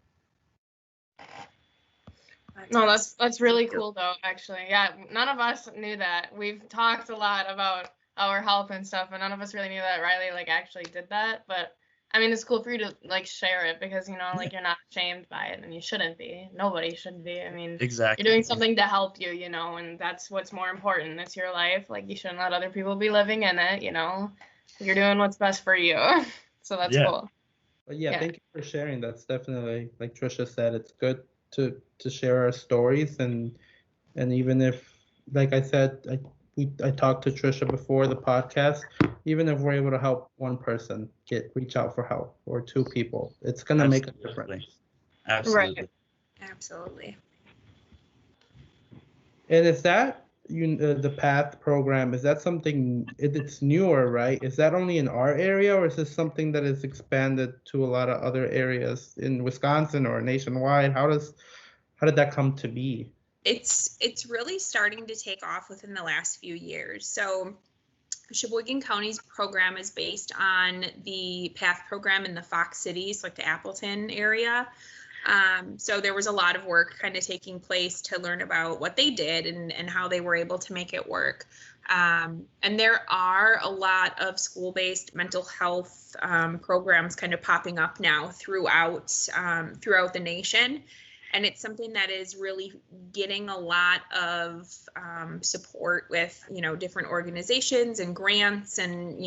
No, that's really cool though, actually. Yeah, none of us knew that. We've talked a lot about our help and stuff, and none of us really knew that Riley like actually did that. But I mean, it's cool for you to like share it, because like you're not ashamed by it, and you shouldn't be. Nobody should be. I mean, exactly. You're doing something to help you, and that's what's more important. It's your life. Like, you shouldn't let other people be living in it. You're doing what's best for you. So that's cool. But yeah, thank you for sharing. That's definitely, like Trisha said, it's good to share our stories, and even if, like I said, I talked to Trisha before the podcast, even if we're able to help one person reach out for help, or 2 people, it's gonna make a difference. Absolutely. Right. Absolutely. And is that the PATH program, is that something, it's newer, right? Is that only in our area, or is this something that is expanded to a lot of other areas in Wisconsin or nationwide? How did that come to be? It's really starting to take off within the last few years. So Sheboygan County's program is based on the PATH program in the Fox cities, like the Appleton area. So there was a lot of work kind of taking place to learn about what they did and how they were able to make it work. And there are a lot of school-based mental health programs kind of popping up now throughout the nation. And it's something that is really getting a lot of support with, different organizations and grants and,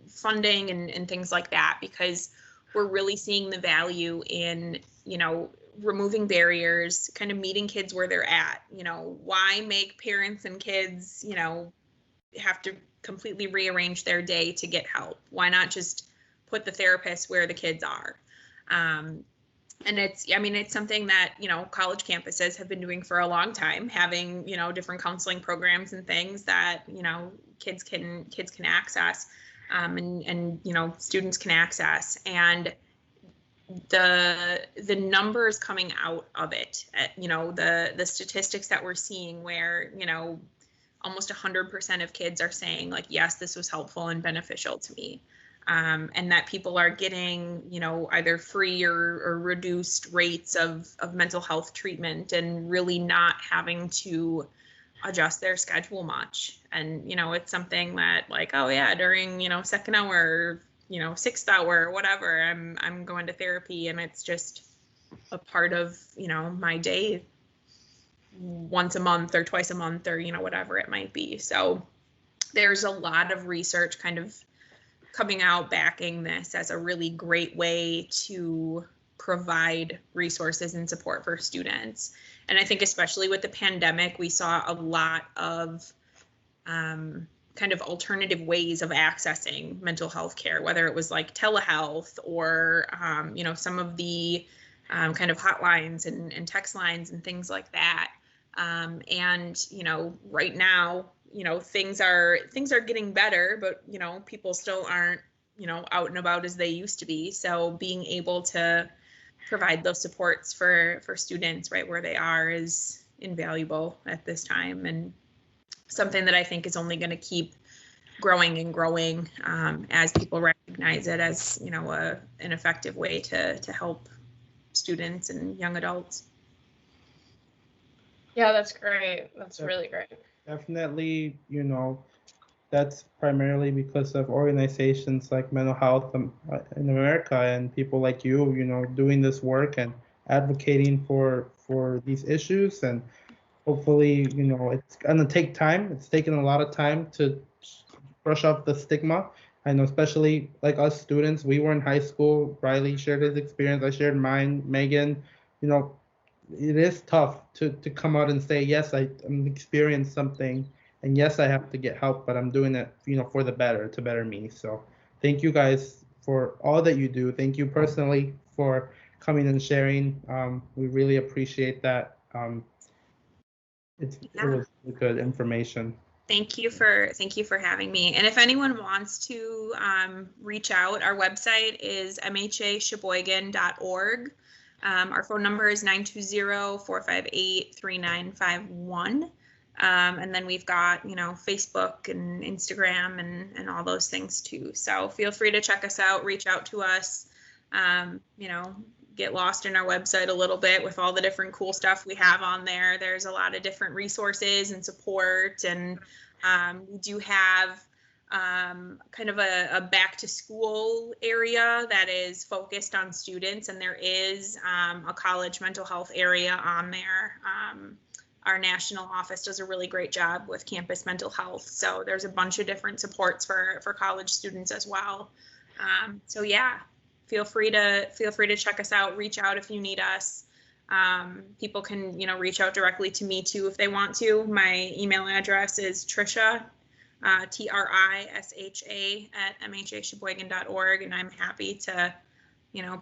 funding and things like that, because we're really seeing the value in, removing barriers, kind of meeting kids where they're at. Why make parents and kids, have to completely rearrange their day to get help? Why not just put the therapist where the kids are? And it's something that, college campuses have been doing for a long time, having, different counseling programs and things that, kids can access, and students can access. And the numbers coming out of it, the statistics that we're seeing where, almost 100% of kids are saying like, yes, this was helpful and beneficial to me. And that people are getting, either free or reduced rates of mental health treatment and really not having to adjust their schedule much. And, it's something that like, oh yeah, during, second hour, sixth hour, or whatever, I'm going to therapy, and it's just a part of, my day once a month or twice a month or, whatever it might be. So there's a lot of research kind of coming out backing this as a really great way to provide resources and support for students. And I think especially with the pandemic, we saw a lot of kind of alternative ways of accessing mental health care, whether it was like telehealth or, some of the kind of hotlines and text lines and things like that. And, right now, things are getting better, but, people still aren't, out and about as they used to be. So being able to provide those supports for students right where they are is invaluable at this time, and something that I think is only going to keep growing and growing as people recognize it as, an effective way to help students and young adults. Yeah, that's great. That's really great. Definitely, that's primarily because of organizations like Mental Health in America and people like you, doing this work and advocating for these issues. And hopefully, it's gonna take time. It's taken a lot of time to brush off the stigma. I know, especially like us students, we were in high school. Riley shared his experience. I shared mine. Megan, it is tough to come out and say, yes, I'm experiencing something, and yes, I have to get help, but I'm doing it, for the better, to better me. So thank you guys for all that you do. Thank you personally for coming and sharing. We really appreciate that. It was good information. Thank you for having me. And if anyone wants to reach out, our website is mhasheboygan.org. Our phone number is 920-458-3951. And then we've got, Facebook and Instagram and all those things too. So feel free to check us out, reach out to us, get lost in our website a little bit with all the different cool stuff we have on there. There's a lot of different resources and support, and we do have kind of a back to school area that is focused on students, and there is a college mental health area on there. Our national office does a really great job with campus mental health, so there's a bunch of different supports for college students as well. So yeah, feel free to check us out, reach out if you need us. People can reach out directly to me too if they want to. My email address is Trisha, TRISHA @mhasheboygan.org, and I'm happy to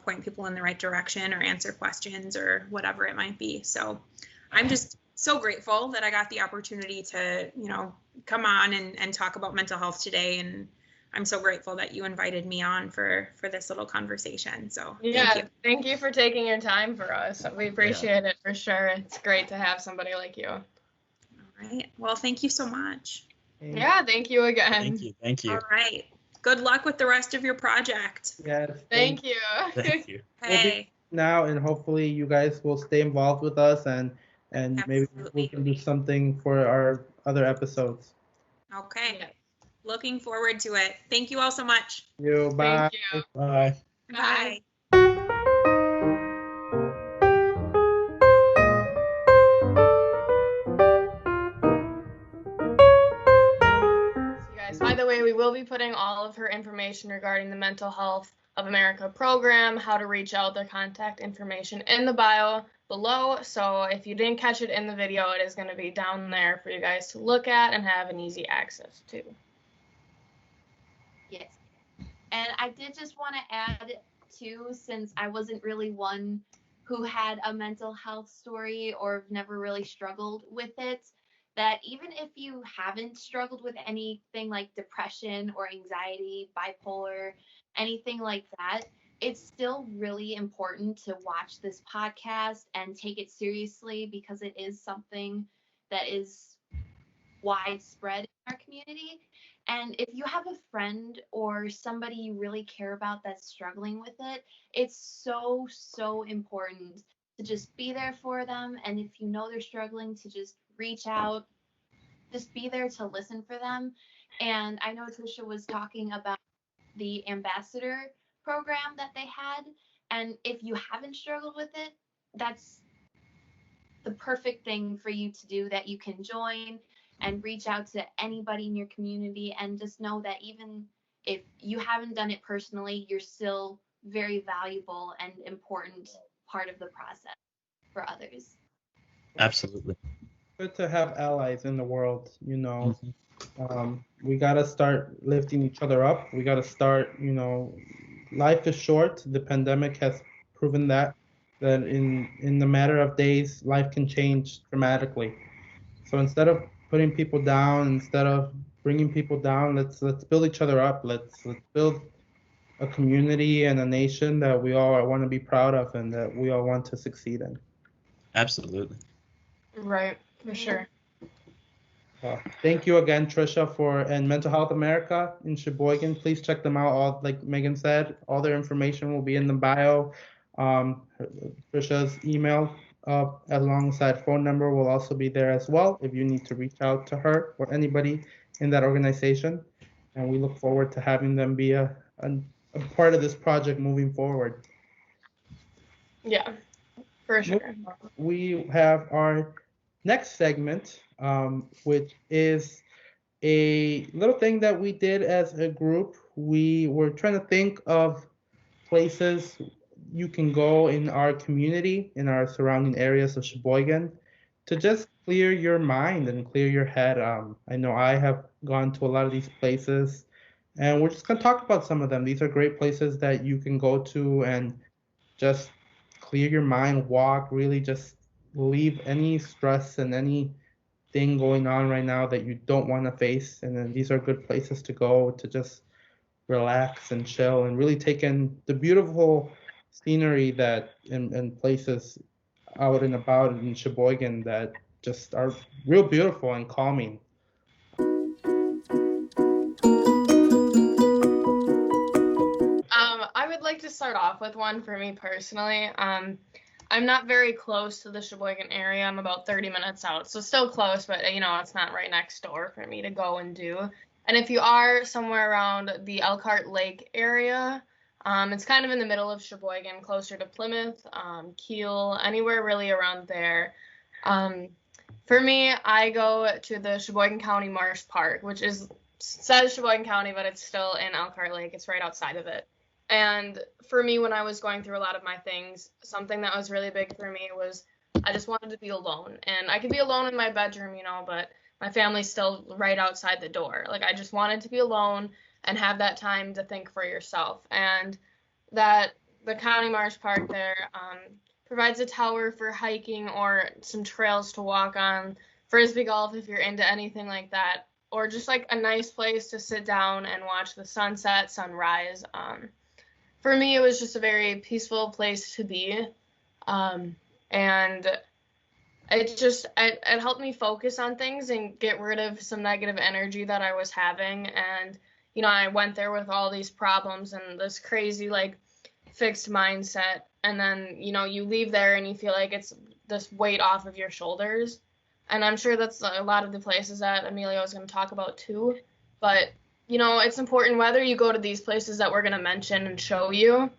point people in the right direction or answer questions or whatever it might be. So I'm just so grateful that I got the opportunity to, come on and talk about mental health today. And I'm so grateful that you invited me on for this little conversation. So thank you for taking your time for us. We appreciate it for sure. It's great to have somebody like you. All right. Well, thank you so much. Yeah, thank you again. Thank you. All right. Good luck with the rest of your project. Yes. Thank you. Thank you. Hey. Now, and hopefully you guys will stay involved with us, and maybe we can do something for our other episodes. Okay. Yeah. Looking forward to it. Thank you all so much. Bye. Thank you. Bye. Bye. By the way, we will be putting all of her information regarding the Mental Health of America program, how to reach out, their contact information in the bio below. So if you didn't catch it in the video, it is going to be down there for you guys to look at and have an easy access to. Yes. And I did just want to add too, since I wasn't really one who had a mental health story or never really struggled with it, that even if you haven't struggled with anything like depression or anxiety, bipolar, anything like that, it's still really important to watch this podcast and take it seriously, because it is something that is widespread in our community. And if you have a friend or somebody you really care about that's struggling with it, it's so, so important to just be there for them. And if you know they're struggling, to just reach out, just be there to listen for them. And I know Trisha was talking about the ambassador program that they had. And if you haven't struggled with it, that's the perfect thing for you to do, that you can join and reach out to anybody in your community, and just know that even if you haven't done it personally, you're still very valuable and important part of the process for others. Absolutely. Good to have allies in the world, we got to start lifting each other up. We got to start, life is short. The pandemic has proven that in the matter of days, life can change dramatically. So instead of putting people down, instead of bringing people down, let's build each other up. Let's build a community and a nation that we all want to be proud of and that we all want to succeed in. Absolutely. Right, for sure. Thank you again, Trisha, and Mental Health America in Sheboygan. Please check them out. All, like Megan said, all their information will be in the bio. Trisha's email alongside phone number will also be there as well if you need to reach out to her or anybody in that organization. And we look forward to having them be a part of this project moving forward. Yeah, for sure. We have our next segment, which is a little thing that we did as a group. We were trying to think of places you can go in our community, in our surrounding areas of Sheboygan, to just clear your mind and clear your head. I know I have gone to a lot of these places, and we're just going to talk about some of them. These are great places that you can go to and just clear your mind, walk, really just leave any stress and anything going on right now that you don't want to face. And then these are good places to go to just relax and chill and really take in the beautiful scenery that and places out and about in Sheboygan that just are real beautiful and calming. I would like to start off with one for me personally. I'm not very close to the Sheboygan area. I'm about 30 minutes out, so still close, but it's not right next door for me to go and do. And if you are somewhere around the Elkhart Lake area, it's kind of in the middle of Sheboygan, closer to Plymouth, Kiel, anywhere really around there. For me, I go to the Sheboygan County Marsh Park, which says Sheboygan County, but it's still in Elkhart Lake. It's right outside of it. And for me, when I was going through a lot of my things, something that was really big for me was I just wanted to be alone. And I could be alone in my bedroom, but my family's still right outside the door. Like, I just wanted to be alone and have that time to think for yourself. And that the County Marsh Park there, provides a tower for hiking or some trails to walk on, frisbee golf if you're into anything like that, or just like a nice place to sit down and watch the sunset, sunrise. For me, it was just a very peaceful place to be. And it helped me focus on things and get rid of some negative energy that I was having. And, you know, I went there with all these problems and this crazy, like, fixed mindset. And then, you know, you leave there and you feel like it's this weight off of your shoulders. And I'm sure that's a lot of the places that Emilio is going to talk about too. But, you know, it's important whether you go to these places that we're going to mention and show you.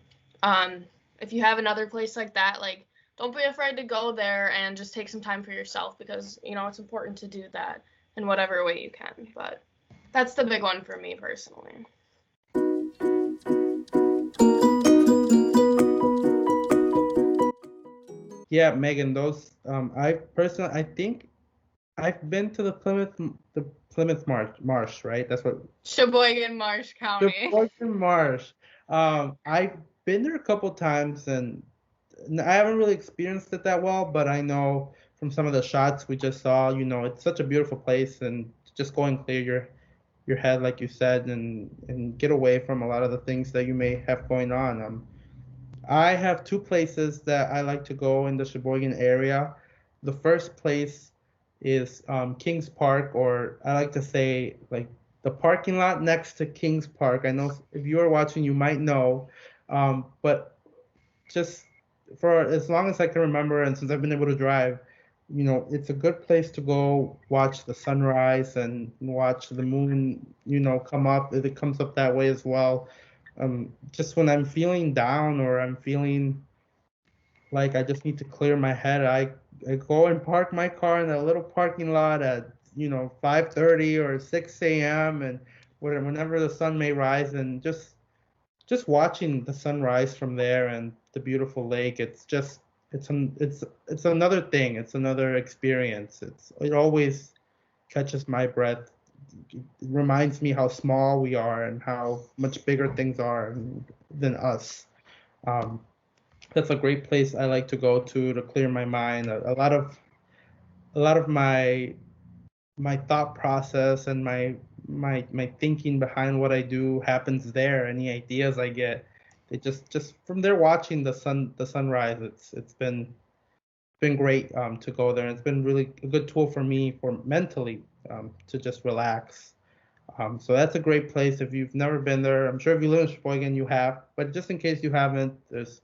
If you have another place like that, like, don't be afraid to go there and just take some time for yourself, because, you know, it's important to do that in whatever way you can. But that's the big one for me personally. Yeah, Megan, those I think I've been to the Plymouth Marsh, right? That's what Sheboygan Marsh County. Sheboygan Marsh. I've been there a couple times and I haven't really experienced it that well, but I know from some of the shots we just saw, you know, it's such a beautiful place, and just go and clear your head, like you said, and get away from a lot of the things that you may have going on. I have two places that I like to go in the Sheboygan area. The first place is Kings Park, or I like to say like the parking lot next to Kings Park. I know if you are watching, you might know, but just for as long as I can remember, and since I've been able to drive, you know, it's a good place to go watch the sunrise and watch the moon, you know, come up. If it comes up that way as well. Just when I'm feeling down or I'm feeling like I just need to clear my head, I go and park my car in a little parking lot at, you know, 5:30 or 6 a.m. and whenever the sun may rise, and just watching the sunrise from there and the beautiful lake. It's another thing. It's another experience. It always catches my breath. It reminds me how small we are and how much bigger things are than us. That's a great place I like to go to clear my mind. A lot of my thought process and my thinking behind what I do happens there. Any ideas I get, they just from there watching the sunrise. It's been great to go there. It's been really a good tool for me for mentally to just relax. So that's a great place if you've never been there. I'm sure if you live in Sheboygan you have, but just in case you haven't, it's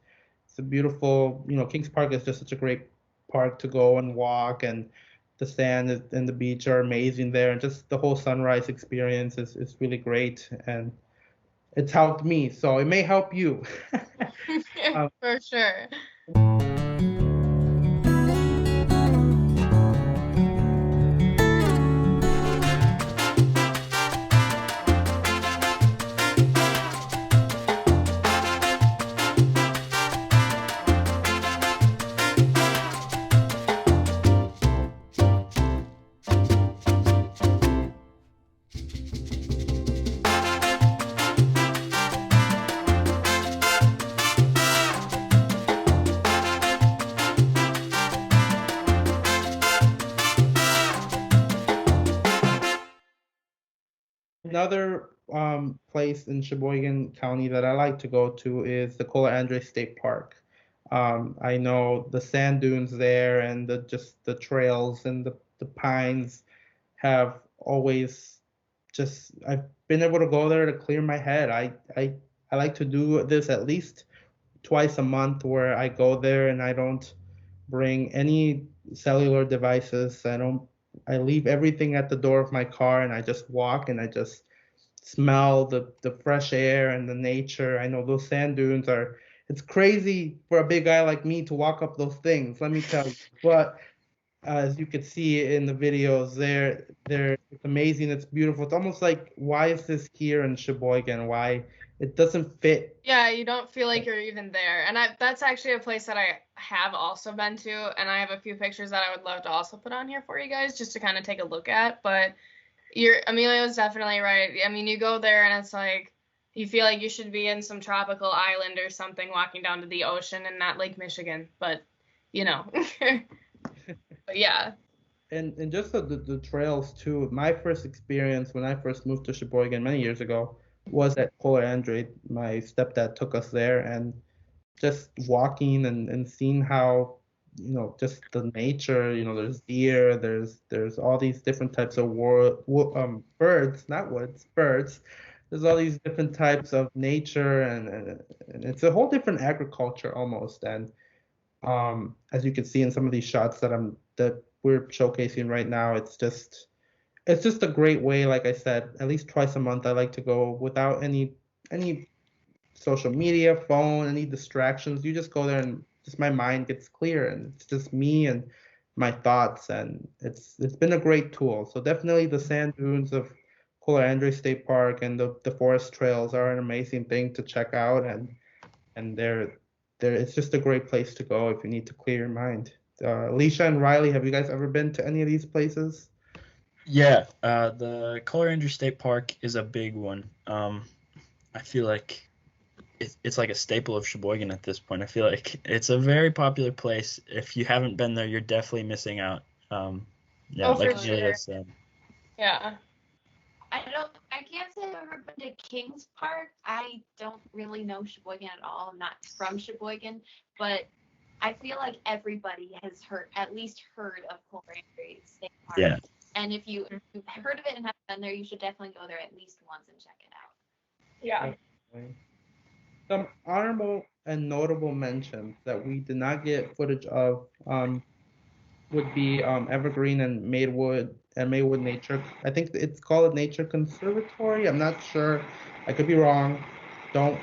a beautiful, you know, Kings Park is just such a great park to go and walk, and the sand and the beach are amazing there, and just the whole sunrise experience is really great, and it's helped me, so it may help you. For sure. Another place in Sheboygan County that I like to go to is the Cola Andres State Park. I know the sand dunes there and the trails and the pines have always I've been able to go there to clear my head. I like to do this at least twice a month, where I go there and I don't bring any cellular devices. I leave everything at the door of my car, and I just walk and I just smell the fresh air and the nature. I know those sand dunes it's crazy for a big guy like me to walk up those things, let me tell you. But as you can see in the videos, it's amazing. It's beautiful. It's almost like, why is this here in Sheboygan? Why it doesn't fit? Yeah, you don't feel like you're even there. And that's actually a place that I have also been to, and I have a few pictures that I would love to also put on here for you guys just to kind of take a look at. But Emilio's definitely right. I mean, you go there and it's like you feel like you should be in some tropical island or something, walking down to the ocean and not Lake Michigan. But But yeah. And just the trails too. My first experience when I first moved to Sheboygan many years ago was at Coler Andre. My stepdad took us there, and just walking and seeing how, just the nature, there's deer, there's all these different types of birds, not woods, birds. There's all these different types of nature, and it's a whole different agriculture almost. And as you can see in some of these shots that we're showcasing right now, it's just a great way. Like I said, at least twice a month I like to go without any social media, phone, any distractions. You just go there and just my mind gets clear, and it's just me and my thoughts, and it's been a great tool. So definitely the sand dunes of Coler Andre State Park and the forest trails are an amazing thing to check out, and they're it's just a great place to go if you need to clear your mind. Alicia and Riley, have you guys ever been to any of these places? Yeah, the Coler Andre State Park is a big one. I feel like it's like a staple of Sheboygan at this point. I feel like it's a very popular place. If you haven't been there, you're definitely missing out. Yeah, like for Amelia sure. said. Yeah. I can't say I've ever been to Kings Park. I don't really know Sheboygan at all. I'm not from Sheboygan, but I feel like everybody has at least heard of Coler Andre State Park. Yeah. And if you've heard of it and haven't been there, you should definitely go there at least once and check it out. Yeah. Some honorable and notable mentions that we did not get footage of would be Evergreen and Maywood Nature. I think it's called a Nature Conservatory. I'm not sure. I could be wrong. The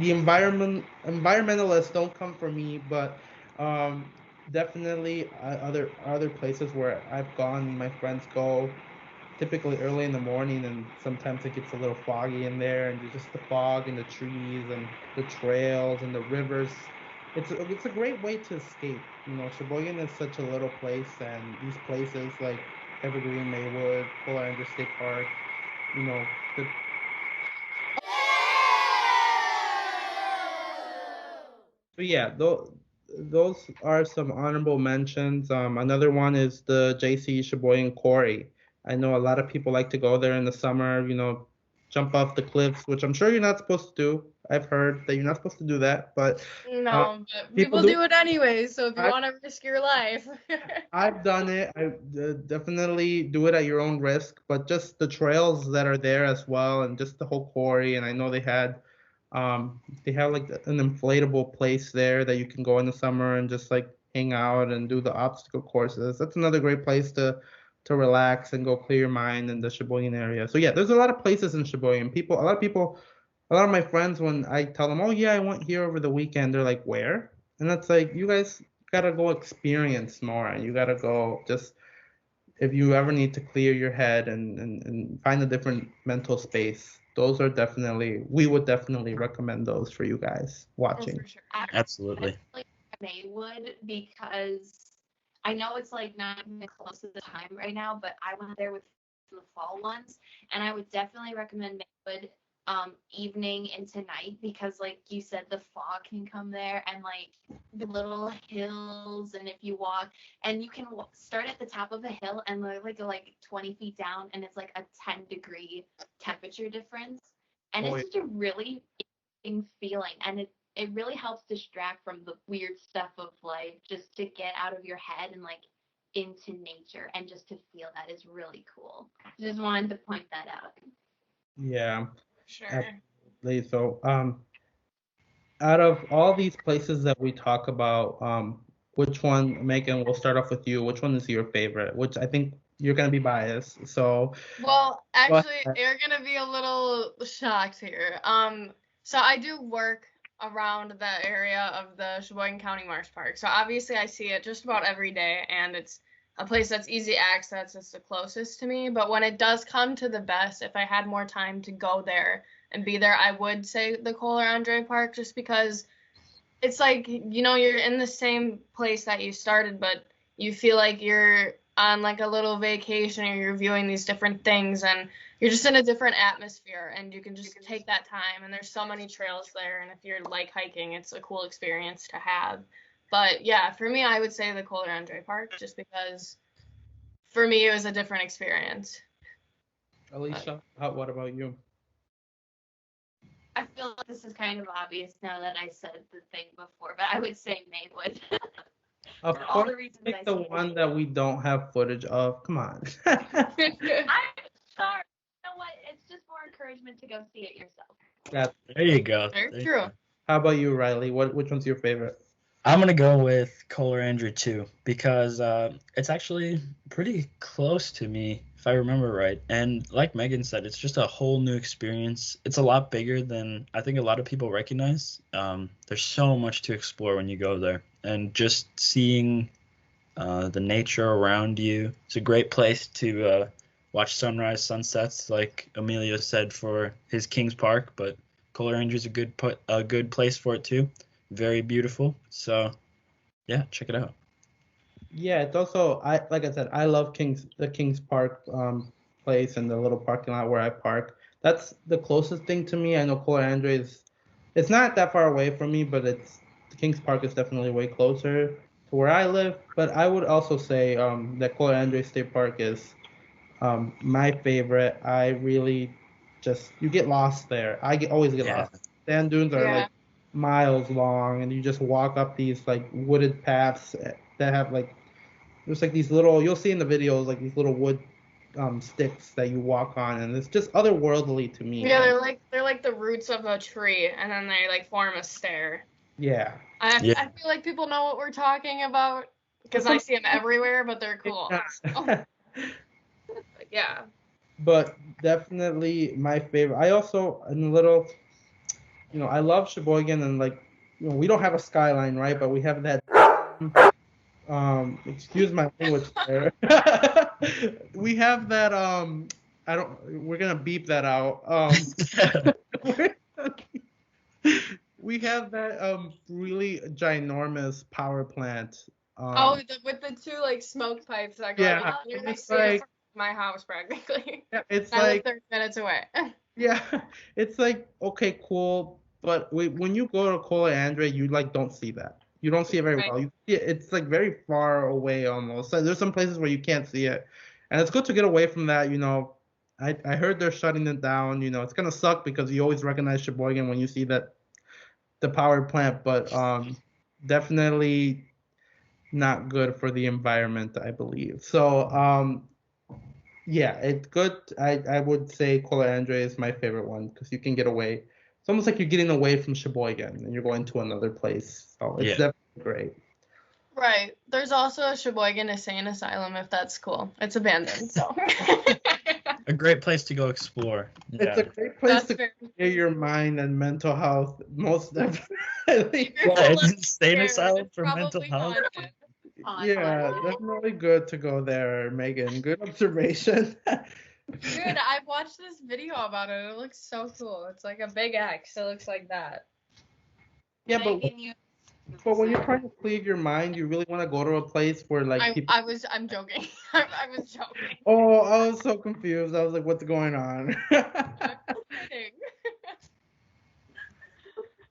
environmentalists don't come for me, but definitely other places where I've gone, my friends go typically early in the morning, and sometimes it gets a little foggy in there, and just the fog and the trees and the trails and the rivers. It's a great way to escape. Sheboygan is such a little place, and these places like Evergreen, Maywood, Coler Andre State Park, So yeah, those are some honorable mentions. Another one is the JC Sheboygan Quarry. I know a lot of people like to go there in the summer, jump off the cliffs, which I'm sure you're not supposed to do. I've heard that you're not supposed to do that, but No, but people do it anyway. So if you want to risk your life. I've done it. I definitely do it at your own risk, but just the trails that are there as well, and just the whole quarry. And I know they have like an inflatable place there that you can go in the summer and just like hang out and do the obstacle courses. That's another great place to relax and go clear your mind in the Sheboygan area. So yeah, there's a lot of places in Sheboygan. A lot of my friends, when I tell them, oh yeah, I went here over the weekend, they're like, where? And that's like, you guys gotta go experience more. You gotta go just, if you ever need to clear your head and find a different mental space, we would definitely recommend those for you guys watching. Oh, for sure. Absolutely. Maywood, because I know it's like not even close to the time right now, but I went there with the fall ones, and I would definitely recommend Maywood evening into night, because like you said, the fog can come there, and like the little hills, and if you walk, and you can start at the top of a hill and go like 20 feet down, and it's like a 10-degree temperature difference, and it's just a really interesting feeling, and it really helps distract from the weird stuff of life, just to get out of your head and like into nature, and just to feel that is really cool. Just wanted to point that out. Yeah. Sure. Absolutely. So, out of all these places that we talk about, which one, Megan, we'll start off with you. Which one is your favorite? Which I think you're going to be biased. So, well, actually, you're going to be a little shocked here. So I do work around the area of the Sheboygan County Marsh Park. So obviously I see it just about every day, and it's a place that's easy access. It's the closest to me. But when it does come to the best, if I had more time to go there and be there, I would say the Coler Andre Park, just because it's like, you're in the same place that you started, but you feel like you're on like a little vacation, or you're viewing these different things, and you're just in a different atmosphere, and you can just take that time. And there's so many trails there, and if you're like hiking, it's a cool experience to have. But yeah, for me, I would say the Kohler Andre Park, just because for me it was a different experience. Alicia, what about you? I feel like this is kind of obvious now that I said the thing before, but I would say Maywood. Of For all course, the reasons pick I the said. one that we don't have footage of. Come on. I'm sorry. You know what? It's just more encouragement to go see it yourself. There you go. Very There you true. go. How about you, Riley? Which one's your favorite? I'm gonna go with Kohler Andrew too because it's actually pretty close to me if I remember right. And like Megan said, it's just a whole new experience. It's a lot bigger than I think a lot of people recognize. There's so much to explore when you go there, and just seeing the nature around you. It's a great place to watch sunrise, sunsets, like Emilio said for his Kings Park. But Kohler Andrew's a good place for it too. Very beautiful. So, yeah, check it out. Yeah, it's also like I said, I love the Kings Park place and the little parking lot where I park. That's the closest thing to me. I know Kohler Andre it's not that far away from me, but the Kings Park is definitely way closer to where I live. But I would also say that Kohler Andre State Park is my favorite. I really you get lost there. Always get Yeah. lost. Sand dunes are Yeah. like miles long, and you just walk up these like wooded paths that have like there's like these little you'll see in the videos like these little wood sticks that you walk on, and it's just otherworldly to me. Yeah, they're like the roots of a tree, and then they like form a stair. Yeah. I Yeah. feel like people know what we're talking about because I see them everywhere, but they're cool. But yeah. But definitely my favorite. I also in a little, I love Sheboygan, and like, we don't have a skyline, right? But we have that. Excuse my language there. We have that. We're gonna beep that out. We have that really ginormous power plant. With the two like smoke pipes that go. Yeah, You can literally it's see it like from my house practically. yeah, it's I live like 30 minutes away. yeah, it's like okay, cool, but when you go to Kohler Andre, you like don't see that. You don't see it very Right. well. You see it's like very far away almost. So there's some places where you can't see it, and it's good to get away from that. I heard they're shutting it down. It's gonna suck because you always recognize Sheboygan when you see the power plant, but definitely not good for the environment, I believe. So yeah, it's good. I would say Kohler Andre is my favorite one because you can get away. It's almost like you're getting away from Sheboygan and you're going to another place. So it's Yeah. definitely great. Right. There's also a Sheboygan Insane Asylum if that's cool. It's abandoned, so. A great place to go explore. It's Yeah. a great place That's to very clear your mind and mental health, most definitely. You're Yeah, it's full of insane scared, asylum it's for mental probably health. haunted. Yeah, definitely good to go there, Megan. Good observation. Dude, I've watched this video about it. It looks so cool. It's like a big X. It looks like that. Yeah, but when you're trying to clear your mind, you really want to go to a place where like people. I'm joking. I was joking. Oh, I was so confused. I was like, what's going on? I'm kidding.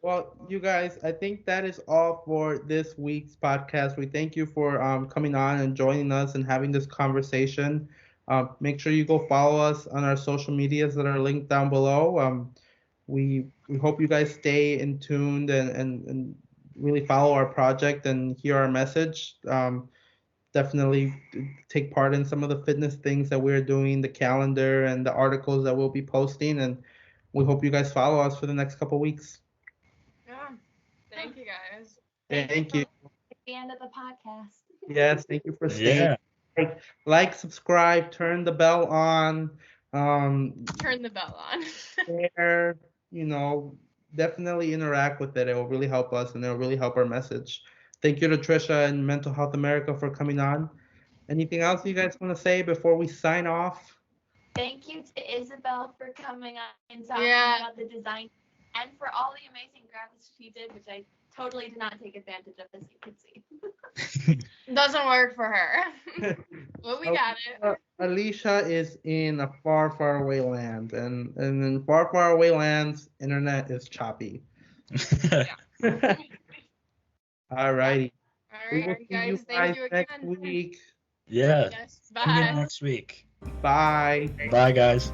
Well, you guys, I think that is all for this week's podcast. We thank you for coming on and joining us and having this conversation. Make sure you go follow us on our social medias that are linked down below. We hope you guys stay in tuned and really follow our project and hear our message. Definitely take part in some of the fitness things that we're doing, the calendar and the articles that we'll be posting. And we hope you guys follow us for the next couple weeks. Yeah. Thank you guys. Thank you. At the end of the podcast. Yes, thank you for staying. Yeah. Like, subscribe, turn the bell on, Turn the bell on. share, definitely interact with it. It will really help us and it will really help our message. Thank you to Trisha and Mental Health America for coming on. Anything else you guys want to say before we sign off? Thank you to Isabel for coming on and talking Yeah. about the design and for all the amazing graphics she did, which I totally did not take advantage of, as you can see. Doesn't work for her. But we got it. Alicia is in a far, far away land, and in far, far away lands, internet is choppy. All righty. All We will right, see guys. you Thank guys you next again. week. Yeah. Yes. Tune in Bye. next week. Bye. Bye, guys.